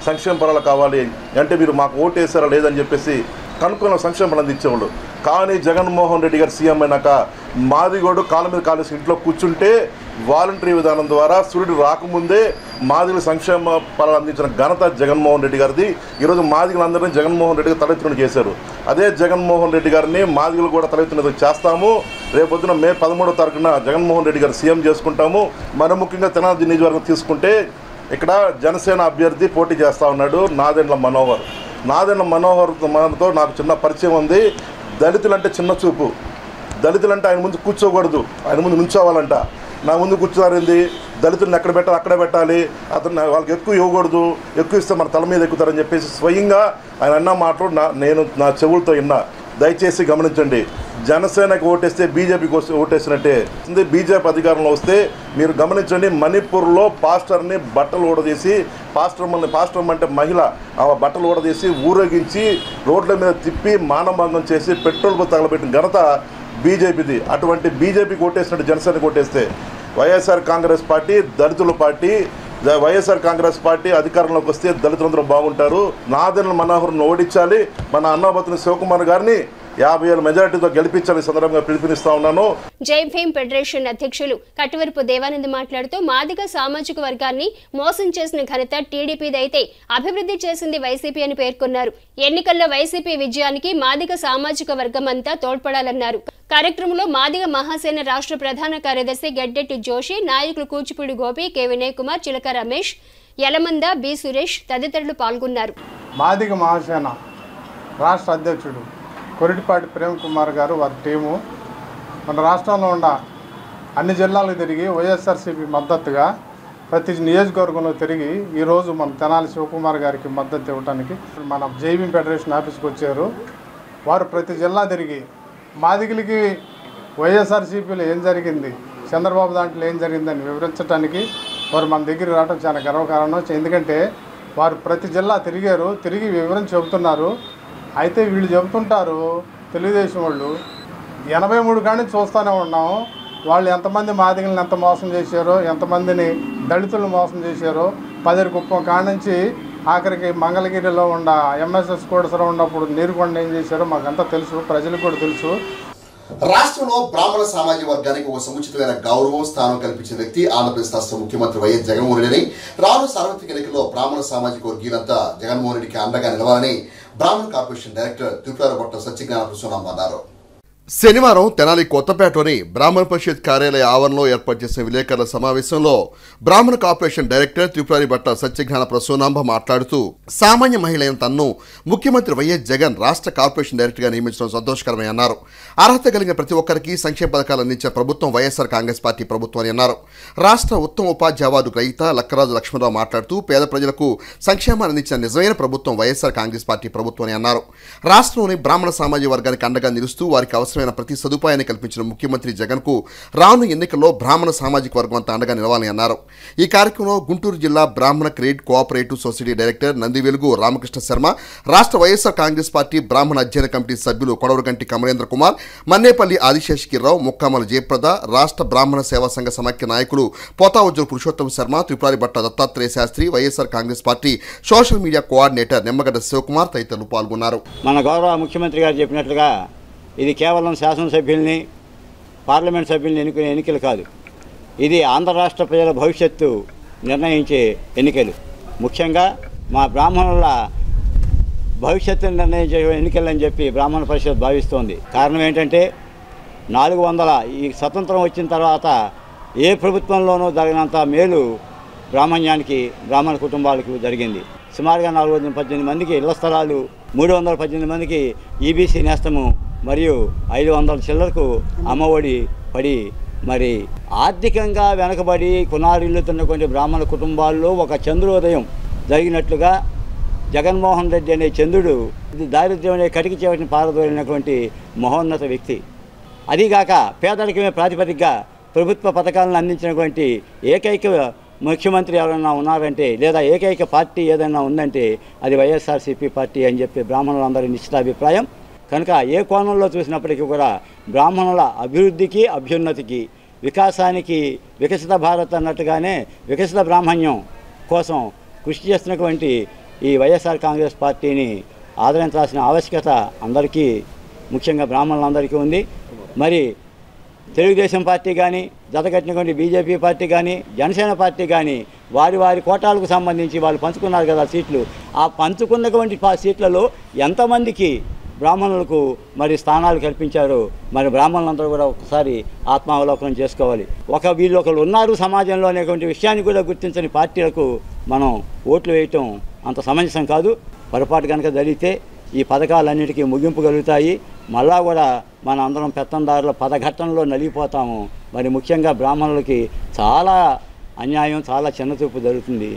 సంక్షేమ పథకాలు కావాలి అంటే మీరు మాకు ఓటు వేసారా లేదని చెప్పేసి కనుక్కున్న సంక్షేమ పథకాలు ఇచ్చేవాళ్ళు. కానీ జగన్మోహన్ రెడ్డి గారు సీఎం అయినాక మాదిగోడు కాళ్ళ మీద కాలేసి ఇంట్లో కూర్చుంటే వాలంటరీ విధానం ద్వారా సూర్యుడు రాకముందే మాదిగల సంక్షేమ ఫలాలు అందించిన ఘనత జగన్మోహన్ రెడ్డి గారిది. ఈరోజు మాదిగలందరినీ జగన్మోహన్ రెడ్డి గారు తలెత్తుకుని చేశారు. అదే జగన్మోహన్ రెడ్డి గారిని మాదిగలు కూడా తలెత్తుకుని చేస్తాము. రేపొద్దున మే 13వ తారీఖున జగన్మోహన్ రెడ్డి గారు సీఎం చేసుకుంటాము. మరి ముఖ్యంగా తెనాలి నియోజకవర్గం తీసుకుంటే ఇక్కడ జనసేన అభ్యర్థి పోటీ చేస్తూ ఉన్నాడు నాదెండ్ల మనోహర్. నాదెండ్ల మనోహర్తో నాకు చిన్న పరిచయం ఉంది. దళితులంటే చిన్న చూపు, దళితులంటే ఆయన ముందు కూర్చోకూడదు, ఆయన ముందు నుంచోవాలంట. నా ముందు కూర్చోవారింది, దళితులను ఎక్కడ పెట్టాలి అక్కడే పెట్టాలి, అతను వాళ్ళకి ఎక్కువ ఇవ్వకూడదు, ఎక్కువ ఇస్తే మన తల మీద ఎక్కుతారని చెప్పేసి స్వయంగా ఆయన అన్న మాటలు నేను నా చెవులతో విన్నా. దయచేసి గమనించండి, జనసేనకు ఓటేస్తే బీజేపీకి ఓటేసినట్టే. బీజేపీ అధికారంలో వస్తే మీరు గమనించండి, మణిపూర్లో పాస్టర్ని బట్టలు ఊడదీసి, పాస్టర్ అంటే మహిళ, ఆ బట్టలు ఊడదీసి ఊరేగించి రోడ్ల మీద తిప్పి మానభంగం చేసి పెట్రోల్ తగలబెట్టిన ఘనత బీజేపీది. అటువంటి బీజేపీకి ఓటేసినట్టు జనసేనకు ఓటేస్తే వైఎస్ఆర్ కాంగ్రెస్ పార్టీ దళితుల పార్టీ. వైఎస్ఆర్ కాంగ్రెస్ పార్టీ అధికారంలోకి వస్తే దళితులందరూ బాగుంటారు. నాదెండ్ల మనోహర్ను ఓడించాలి, మన అన్నాబత్తుని శివకుమార్ గారిని 50,000 మెజారిటీతో గెలిపించాలని సందర్భంగా పిలుపునిస్తా ఉన్నాను. జై భీమ్ ఫెడరేషన్ అధ్యక్షులు కట్టువరపు దేవానంద్ మాట్లాడుతూ మాదిగ సామాజిక వర్గాన్ని మోసం చేసిన ఘనత టీడీపీదైతే అభివృద్ధి చేసింది వైసీపీ అని పేర్కొన్నారు. ఎన్నికల్లో వైసీపీ విజయానికి మాదిగ సామాజిక వర్గం అంతా తోడ్పడాలన్నారు. కార్యక్రమంలో మాదిగ మహాసేన రాష్ట్ర ప్రధాన కార్యదర్శి గడ్డెట్టి జోషి, నాయకులు కూచిపూడి గోపి, కె వినయ్ కుమార్, చిలక రమేష్, యలమంద, బి సురేష్ తదితరులు పాల్గొన్నారు. మాదిగ మహాసేన రాష్ట్ర అధ్యక్షుడు కొరిటిపాటి ప్రేమ్ కుమార్ గారు వారి టీము మన రాష్ట్రంలో ఉన్న అన్ని జిల్లాలకు తిరిగి వైఎస్ఆర్సీపీ మద్దతుగా ప్రతి నియోజకవర్గంలో తిరిగి ఈరోజు మన తెనాలి శివకుమార్ గారికి మద్దతు ఇవ్వడానికి మన జై భీమ్ ఫెడరేషన్ ఆఫీస్కి వచ్చారు. వారు ప్రతి జిల్లా తిరిగి మాదిగలకి వైఎస్ఆర్సీపీలో ఏం జరిగింది, చంద్రబాబు దాంట్లో ఏం జరిగిందని వివరించడానికి వారు మన దగ్గర రావడం చాలా గర్వకారణం. ఎందుకంటే వారు ప్రతి జిల్లా తిరిగారు, తిరిగి వివరించి చెబుతున్నారు. అయితే వీళ్ళు చెబుతుంటారు తెలుగుదేశం వాళ్ళు 83 కాడి నుంచి చూస్తూనే ఉన్నాం, వాళ్ళు ఎంతమంది మాదిగలను ఎంత మోసం చేశారో, ఎంతమందిని దళితులను మోసం చేశారో. పదిరికుప్పం కాడి నుంచి ఆఖరికి మంగళగిరిలో ఉన్న ఎంఎస్ఎస్ కోటసలో ఉన్నప్పుడు నీరుకొండ ఏం చేశారో మాకంతా తెలుసు, ప్రజలకు కూడా తెలుసు. రాష్ట్రంలో బ్రాహ్మణ సామాజిక వర్గానికి ఒక సముచితమైన గౌరవం స్థానం కల్పించిన వ్యక్తి ఆంధ్రప్రదేశ్ రాష్ట్ర ముఖ్యమంత్రి వైఎస్ జగన్మోహన్ రెడ్డి అని, రాను సార్వత్రిక ఎన్నికల్లో బ్రాహ్మణ సామాజిక వర్గీయులంతా జగన్మోహన్ రెడ్డికి అండగా నిలవాలని బ్రాహ్మణ కార్పొరేషన్ డైరెక్టర్ తిరుపతి భట్ట సత్యజ్ఞాన ప్రసూనం అన్నారు. శనివారం తెనాలి కొత్తపేటలోని బ్రాహ్మణ పరిషత్ కార్యాలయ ఆవరణలో ఏర్పాటు చేసిన విలేకరుల సమావేశంలో బ్రాహ్మణ కార్పొరేషన్ డైరెక్టర్ తిరుపతి భట్ట సత్యజ్ఞాన ప్రసూనాంబ మాట్లాడుతూ సామాన్య మహిళ అయిన తన్ను ముఖ్యమంత్రి వైఎస్ జగన్ రాష్ట్ర కార్పొరేషన్ డైరెక్టర్గా నియమించడం సంతోషకరమని అన్నారు. అర్హత కలిగిన ప్రతి ఒక్కరికి సంక్షేమ పథకాలు అందించిన ప్రభుత్వం వైఎస్ఆర్ కాంగ్రెస్ పార్టీ ప్రభుత్వం అని అన్నారు. రాష్ట్ర ఉత్తమ ఉపాధ్యాయ అవార్డు గ్రహీత లక్కరాజు లక్ష్మణరావు మాట్లాడుతూ పేద ప్రజలకు సంక్షేమాన్ని అందించిన నిజమైన ప్రభుత్వం వైఎస్ఆర్ కాంగ్రెస్ పార్టీ ప్రభుత్వం అని అన్నారు. రాష్ట్రంలోని బ్రాహ్మణ సామాజిక వర్గానికి అండగా నిలుస్తూ వారికి అవసరమైన ప్రతి సదుపాయాన్ని కల్పించిన ముఖ్యమంత్రి జగన్ కు రాను ఎన్నికల్లో బ్రాహ్మణ సామాజిక వర్గం అంతా అండగా నిలవాలని అన్నారు. ఈ కార్యక్రమంలో గుంటూరు జిల్లా బ్రాహ్మణ credit cooperative society director Nandi వెలుగు రామకృష్ణ శర్మ, రాష్ట్ర వైఎస్ఆర్ కాంగ్రెస్ పార్టీ బ్రాహ్మణ అధ్యయన కమిటీ సభ్యులు కొడవరగంటి కమలేంద్ర కుమార్, మన్నేపల్లి ఆదిశేషగిరిరావు, ముక్కామల జయప్రద, రాష్ట్ర బ్రాహ్మణ సేవా సంఘ సమాఖ్య నాయకులు Pothavajjula Purushottama Sharma, Tripurari Bhatta Dattatreya Sastri, YSR Congress party social media coordinator Nimmagadda Sivakumar తదితరులు పాల్గొన్నారు. మన గౌరవ ముఖ్యమంత్రి గారు చెప్పినట్లుగా ఇది కేవలం శాసనసభ్యుల్ని పార్లమెంట్ సభ్యుల్ని ఎన్నుకునే ఎన్నికలు కాదు, ఇది ఆంధ్ర రాష్ట్ర ప్రజల భవిష్యత్తు నిర్ణయించే ఎన్నికలు. ముఖ్యంగా మా బ్రాహ్మణుల భవిష్యత్తును నిర్ణయించే ఎన్నికలని చెప్పి బ్రాహ్మణ పరిషత్ భావిస్తోంది. కారణం ఏంటంటే 400 ఈ స్వతంత్రం వచ్చిన తర్వాత ఏ ప్రభుత్వంలోనూ జరిగినంత మేలు బ్రాహ్మణ్యానికి బ్రాహ్మణ కుటుంబాలకు జరిగింది. సుమారుగా 418 మందికి ఇళ్ల స్థలాలు, 318 మందికి ఈబీసీ నేస్తము మరియు 500 చిల్లరకు అమ్మఒడి పడి మరి ఆర్థికంగా వెనకబడి కునారిల్లుతున్నటువంటి బ్రాహ్మణ కుటుంబాల్లో ఒక చంద్రోదయం జరిగినట్లుగా జగన్మోహన్ రెడ్డి అనే చంద్రుడు దారిద్ర్యం అనే కటికి చేపట్టిన పారదోలినటువంటి మహోన్నత వ్యక్తి. అదీగాక పేదరికమే ప్రాతిపదికగా ప్రభుత్వ పథకాలను అందించినటువంటి ఏకైక ముఖ్యమంత్రి ఎవరైనా ఉన్నారంటే లేదా ఏకైక పార్టీ ఏదైనా ఉందంటే అది వైఎస్ఆర్సీపీ పార్టీ అని చెప్పి బ్రాహ్మణులందరి నిశ్చితాభిప్రాయం. కనుక ఏ కోణంలో చూసినప్పటికీ కూడా బ్రాహ్మణుల అభివృద్ధికి, అభ్యున్నతికి, వికాసానికి, వికసిత భారత్ అన్నట్టుగానే వికసిత బ్రాహ్మణ్యం కోసం కృషి చేస్తున్నటువంటి ఈ వైఎస్ఆర్ కాంగ్రెస్ పార్టీని ఆదరించాల్సిన ఆవశ్యకత అందరికీ, ముఖ్యంగా బ్రాహ్మణులందరికీ ఉంది. మరి తెలుగుదేశం పార్టీ కానీ, జతకట్టినటువంటి బీజేపీ పార్టీ కానీ, జనసేన పార్టీ కానీ వారి వారి కోటాలకు సంబంధించి వాళ్ళు పంచుకున్నారు కదా సీట్లు. ఆ పంచుకున్నటువంటి సీట్లలో ఎంతమందికి బ్రాహ్మణులకు మరి స్థానాలు కల్పించారు? మరి బ్రాహ్మణులందరూ కూడా ఒకసారి ఆత్మావలోకనం చేసుకోవాలి. వీళ్ళు ఒకరు ఉన్నారు సమాజంలో అనేటువంటి విషయాన్ని కూడా గుర్తించని పార్టీలకు మనం ఓట్లు వేయటం అంత సమంజసం కాదు. పొరపాటు కనుక జరిగితే ఈ పథకాలన్నిటికీ ముగింపు కలుగుతాయి. మళ్ళా కూడా మన అందరం పెత్తందారుల పదఘట్టంలో నలిగిపోతాము. మరి ముఖ్యంగా బ్రాహ్మణులకి చాలా అన్యాయం, చాలా చిన్నచూపు జరుగుతుంది.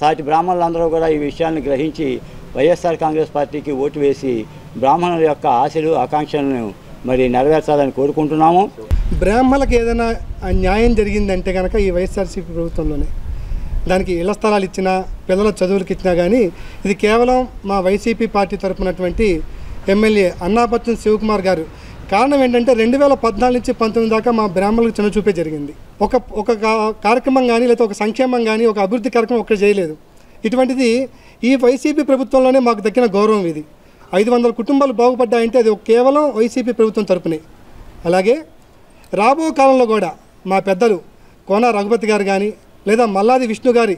సాటి బ్రాహ్మణులందరూ కూడా ఈ విషయాన్ని గ్రహించి వైఎస్ఆర్ కాంగ్రెస్ పార్టీకి ఓటు వేసి బ్రాహ్మణుల యొక్క ఆశలు, ఆకాంక్షలను మరి నెరవేర్చాలని కోరుకుంటున్నాము. బ్రాహ్మణులకు ఏదైనా న్యాయం జరిగిందంటే కనుక ఈ వైఎస్ఆర్సీపీ ప్రభుత్వంలోనే. దానికి ఇళ్ల స్థలాలు ఇచ్చినా, పిల్లల చదువులకు ఇచ్చినా కానీ ఇది కేవలం మా వైసీపీ పార్టీ తరపునటువంటి ఎమ్మెల్యే అన్నాపత్యం శివకుమార్ గారు. కారణం ఏంటంటే 2014 నుంచి 19 దాకా మా బ్రాహ్మణులకు చిన్న చూపే జరిగింది. ఒక కార్యక్రమం కానీ, లేకపోతే ఒక సంక్షేమం కానీ, ఒక అభివృద్ధి కార్యక్రమం ఒక్కటి చేయలేదు. ఇటువంటిది ఈ వైసీపీ ప్రభుత్వంలోనే మాకు దక్కిన గౌరవం ఇది. 500 కుటుంబాలు బాగుపడ్డాయంటే అది కేవలం వైసీపీ ప్రభుత్వం తరపునే. అలాగే రాబో కాలంలో కూడా మా పెద్దలు కోన రఘుపతి గారు కానీ, లేదా మల్లాది విష్ణు గారి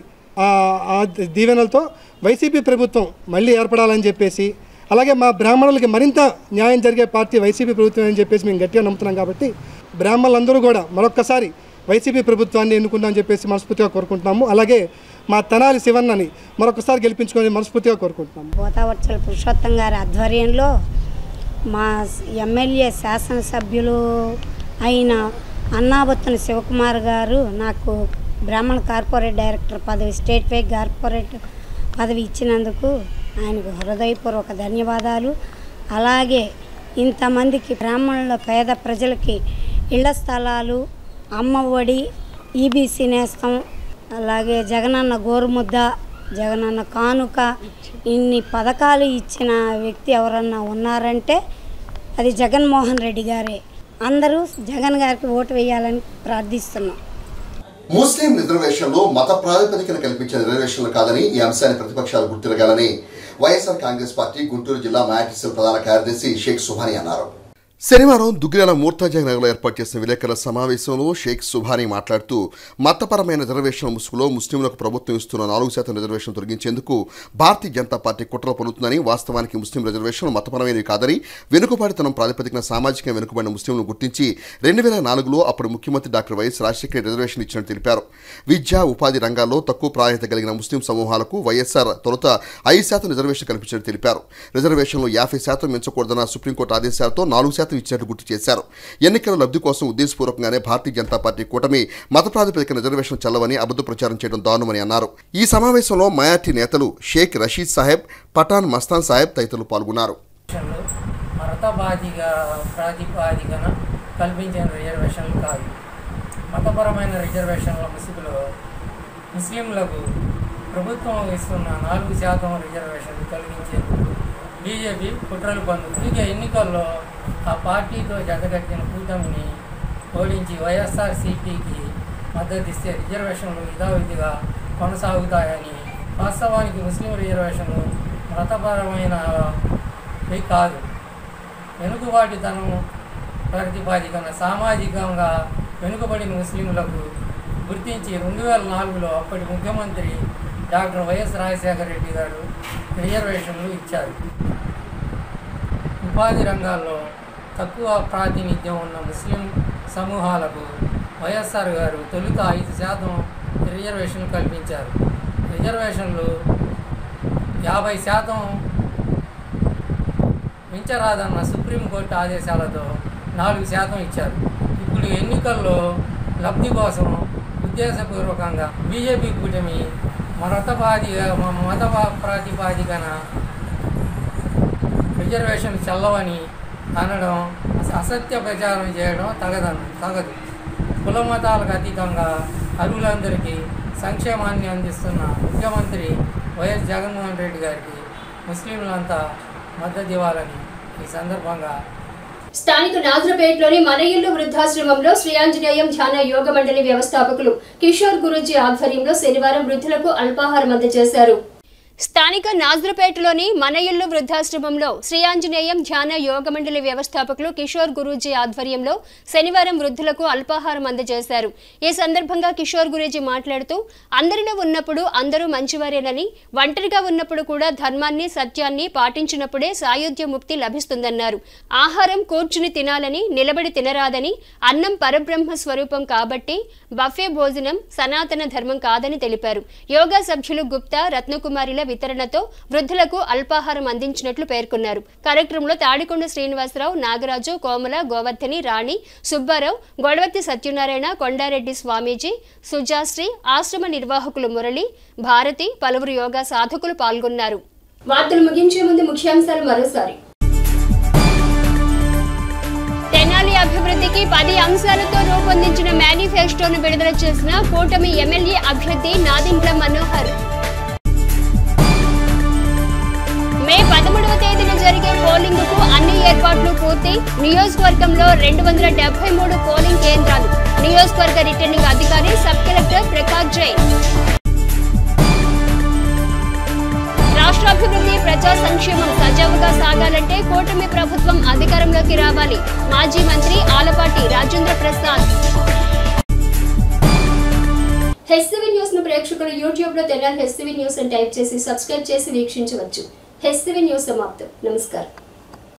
దీవెనలతో వైసీపీ ప్రభుత్వం మళ్ళీ ఏర్పడాలని చెప్పేసి, అలాగే మా బ్రాహ్మణులకి మరింత న్యాయం జరిగే పార్టీ వైసీపీ ప్రభుత్వం అని చెప్పేసి మేము గట్టిగా నమ్ముతున్నాం. కాబట్టి బ్రాహ్మణులందరూ కూడా మరొక్కసారి వైసీపీ ప్రభుత్వాన్ని ఎన్నుకుందామని చెప్పేసి మనస్ఫూర్తిగా కోరుకుంటున్నాము. అలాగే మా తెనాలి శివన్నని మరొకసారి గెలిపించుకొని మనస్ఫూర్తిగా కోరుకుంటున్నాము. పోతావర్చల పురుషోత్తం గారి ఆధ్వర్యంలో మా ఎమ్మెల్యే శాసనసభ్యులు అయిన అన్నాబత్తుని శివకుమార్ గారు నాకు బ్రాహ్మణ కార్పొరేట్ డైరెక్టర్ పదవి, స్టేట్ వై కార్పొరేట్ పదవి ఇచ్చినందుకు ఆయనకు హృదయపూర్వక ధన్యవాదాలు. అలాగే ఇంతమందికి బ్రాహ్మణుల పేద ప్రజలకి ఇళ్ల స్థలాలు, అమ్మఒడి, ఈబీసీ నేస్తం, అలాగే జగనన్న గోరుముద్ద, జగనన్న కానుక, ఇన్ని పథకాలు ఇచ్చిన వ్యక్తి ఎవరన్నా ఉన్నారంటే అది జగన్మోహన్ రెడ్డి గారే. అందరూ జగన్ గారికి ఓటు వేయాలని ప్రార్థిస్తున్నాం. ముస్లిం రిజర్వేషన్లు మత ప్రాతిపదికన కల్పించే రిజర్వేషన్లు కాదని ఈ అంశాన్ని ప్రతిపక్షాలు గుర్తిరగాలని వైఎస్ఆర్ కాంగ్రెస్ పార్టీ గుంటూరు జిల్లా మైనారిటీ ప్రధాన కార్యదర్శి షేక్ సుభానీ అన్నారు. శనివారం దుగ్గిరాల మూర్తాజాగ్ నగర్లో ఏర్పాటు చేసిన విలేకరుల సమావేశంలో షేక్ సుభానీ మాట్లాడుతూ మతపరమైన రిజర్వేషన్ల ముసుగులో ముస్లింలకు ప్రభుత్వం ఇస్తున్న 4% రిజర్వేషన్ తొలగించేందుకు భారతీయ జనతా పార్టీ కుట్రలు పలుతుందని, వాస్తవానికి ముస్లిం రిజర్వేషన్లు మతపరమైనవి కాదని, వెనుకబాటుతనం ప్రాతిపదికన సామాజికంగా వెనుకబడిన ముస్లింలను గుర్తించి 2004లో అప్పుడు ముఖ్యమంత్రి డాక్టర్ వైఎస్ రాజశేఖర్ రిజర్వేషన్ ఇచ్చినట్టు తెలిపారు. విద్యా, ఉపాధి రంగాల్లో తక్కువ ప్రాధాన్యత కలిగిన ముస్లిం సమూహాలకు వైఎస్ఆర్ తొలుత 5% రిజర్వేషన్ కల్పించినట్టు తెలిపారు. రిజర్వేషన్లు 50% మించకూడదన్న సుప్రీంకోర్టు ఆదేశాలతో 4% ఇచ్చినట్టు గుర్తు చేశారు. ఎన్నికల లబ్ధి కోసం ఉద్దేశపూర్వకంగానే భారతీయ జనతా పార్టీ కూటమి మత ప్రాతిపదికన రిజర్వేషన్ చల్లవని అబద్ధ ప్రచారం చేయడం దారుణమని అన్నారు. ఈ సమావేశంలో మైనారిటీ నేతలు షేక్ రషీద్ సాహెబ్, పఠాన్ మస్తాన్ సాహెబ్ తదితరులు పాల్గొన్నారు. ప్రాతిపాదికన కల్పించిన రిజర్వేషన్లు కాదు. మతపరమైన రిజర్వేషన్ల ముసుగులో ముస్లింలకు ప్రభుత్వం ఇస్తున్న 4% రిజర్వేషన్లు కలిగించేందుకు బీజేపీ కుట్రలు పన్నుతుంది. ఇక ఎన్నికల్లో ఆ పార్టీతో జతకట్టిన కూటమిని ఓడించి వైఎస్ఆర్సీపీకి మద్దతిస్తే రిజర్వేషన్లు యథావిధిగా కొనసాగుతాయని, వాస్తవానికి ముస్లిం రిజర్వేషన్లు మతపరమైనవి కాదు, వెనుకబాటుతనం ప్రాతిపదికన సామాజికంగా వెనుకబడిన ముస్లింలకు గుర్తించి 2004లో అప్పటి ముఖ్యమంత్రి డాక్టర్ వైఎస్ రాజశేఖర రెడ్డి గారు రిజర్వేషన్లు ఇచ్చారు. ఉపాధి రంగాల్లో తక్కువ ప్రాతినిధ్యం ఉన్న ముస్లిం సమూహాలకు వైఎస్ఆర్ గారు తొలుత 5% రిజర్వేషన్లు కల్పించారు. రిజర్వేషన్లు 50% మించరాదన్న సుప్రీంకోర్టు ఆదేశాలతో 4% ఇచ్చారు. ఇప్పుడు ఎన్నికల్లో లబ్ధి కోసం ఉద్దేశపూర్వకంగా బీజేపీ కూటమి మత ప్రాతిపాదికన రిజర్వేషన్ చల్లవని అనడం అసత్య ప్రచారం చేయడం తగదు. కుల మతాలకు అతీతంగా అర్హులందరికీ సంక్షేమాన్ని అందిస్తున్న ముఖ్యమంత్రి వైఎస్ జగన్మోహన్ రెడ్డి గారికి ముస్లింలంతా మద్దతు ఇవ్వాలని ఈ సందర్భంగా స్థానిక నాజరపేటలోని మన ఇల్లు వృద్ధాశ్రమంలో శ్రీ ఆంజనేయం ధ్యాన యోగ మండలి వ్యవస్థాపకులు కిషోర్ గురూజీ ఆధ్వర్యంలో శనివారం వృద్ధులకు అల్పాహారం అందజేశారు. స్థానిక నాజరపేటలోని మన ఇల్లు వృద్ధాశ్రమంలో శ్రీ ఆంజనేయం ధ్యాన యోగ మండలి వ్యవస్థాపకులు కిషోర్ గురూజీ ఆధ్వర్యంలో శనివారం వృద్ధులకు అల్పాహారం అందజేశారు. ఈ సందర్భంగా కిషోర్ గురూజీ మాట్లాడుతూ అందరిలో ఉన్నప్పుడు అందరూ మంచివారేనని, ఒంటరిగా ఉన్నప్పుడు కూడా ధర్మాన్ని సత్యాన్ని పాటించినప్పుడే సాయుధ్య ముక్తి లభిస్తుందన్నారు. ఆహారం కూర్చుని తినాలని, నిలబడి తినరాదని, అన్నం పరబ్రహ్మ స్వరూపం కాబట్టి బఫే భోజనం సనాతన ధర్మం కాదని తెలిపారు. యోగా సభ్యులు గుప్తా, రత్నకుమారిల వితరణతో వృద్ధులకు అల్పాహారం అందించినట్లు పేర్కొన్నారు. కార్యక్రమంలో తాడికొండ శ్రీనివాసరావు, నాగరాజు, కోమల, గోవర్ధని, రాణి, సుబ్బారావు, గొడవర్తి సత్యనారాయణ, కొండారెడ్డి స్వామీజీ, సుజాశ్రీ, ఆశ్రమ నిర్వాహకులు మురళి, భారతి, పలువురు యోగా సాధకులు పాల్గొన్నారు. వార్తలు ముగించే ముందు ముఖ్యాంశాలు మరోసారి. తెనాలి అభివృద్ధికి 10 అంశాలతో రూపొందించిన మేనిఫెస్టోను విడుదల చేసిన కూటమి ఎమ్మెల్యే అభ్యర్థి నాదిండ్ల మనోహర్. మే 13వ తేదీన జరిగే పోలింగ్ కు అన్ని ఏర్పాట్లు పూర్తి. నియోజకవర్గంలో 273 పోలింగ్ కేంద్రాలు. నియోజకవర్గ రిటర్నింగ్ అధికారి సబ్ కలెక్టర్ ప్రకాష్ జైన్. రాష్ట్రాభివృద్ధి, ప్రజా సంక్షేమం సజావుగా సాగాలంటే కూటమి ప్రభుత్వం అధికారంలోకి రావాలి. మాజీ మంత్రి ఆలపాటి రాజేంద్ర ప్రసాద్. హెచ్సివి న్యూస్ ను ప్రేక్షకులు యూట్యూబ్ లో తెనాలి హెచ్సివి న్యూస్ అని టైప్ చేసి సబ్స్క్రైబ్ చేసి వీక్షించవచ్చు. హెచ్సివి న్యూస్ సమాప్తం. నమస్కారం.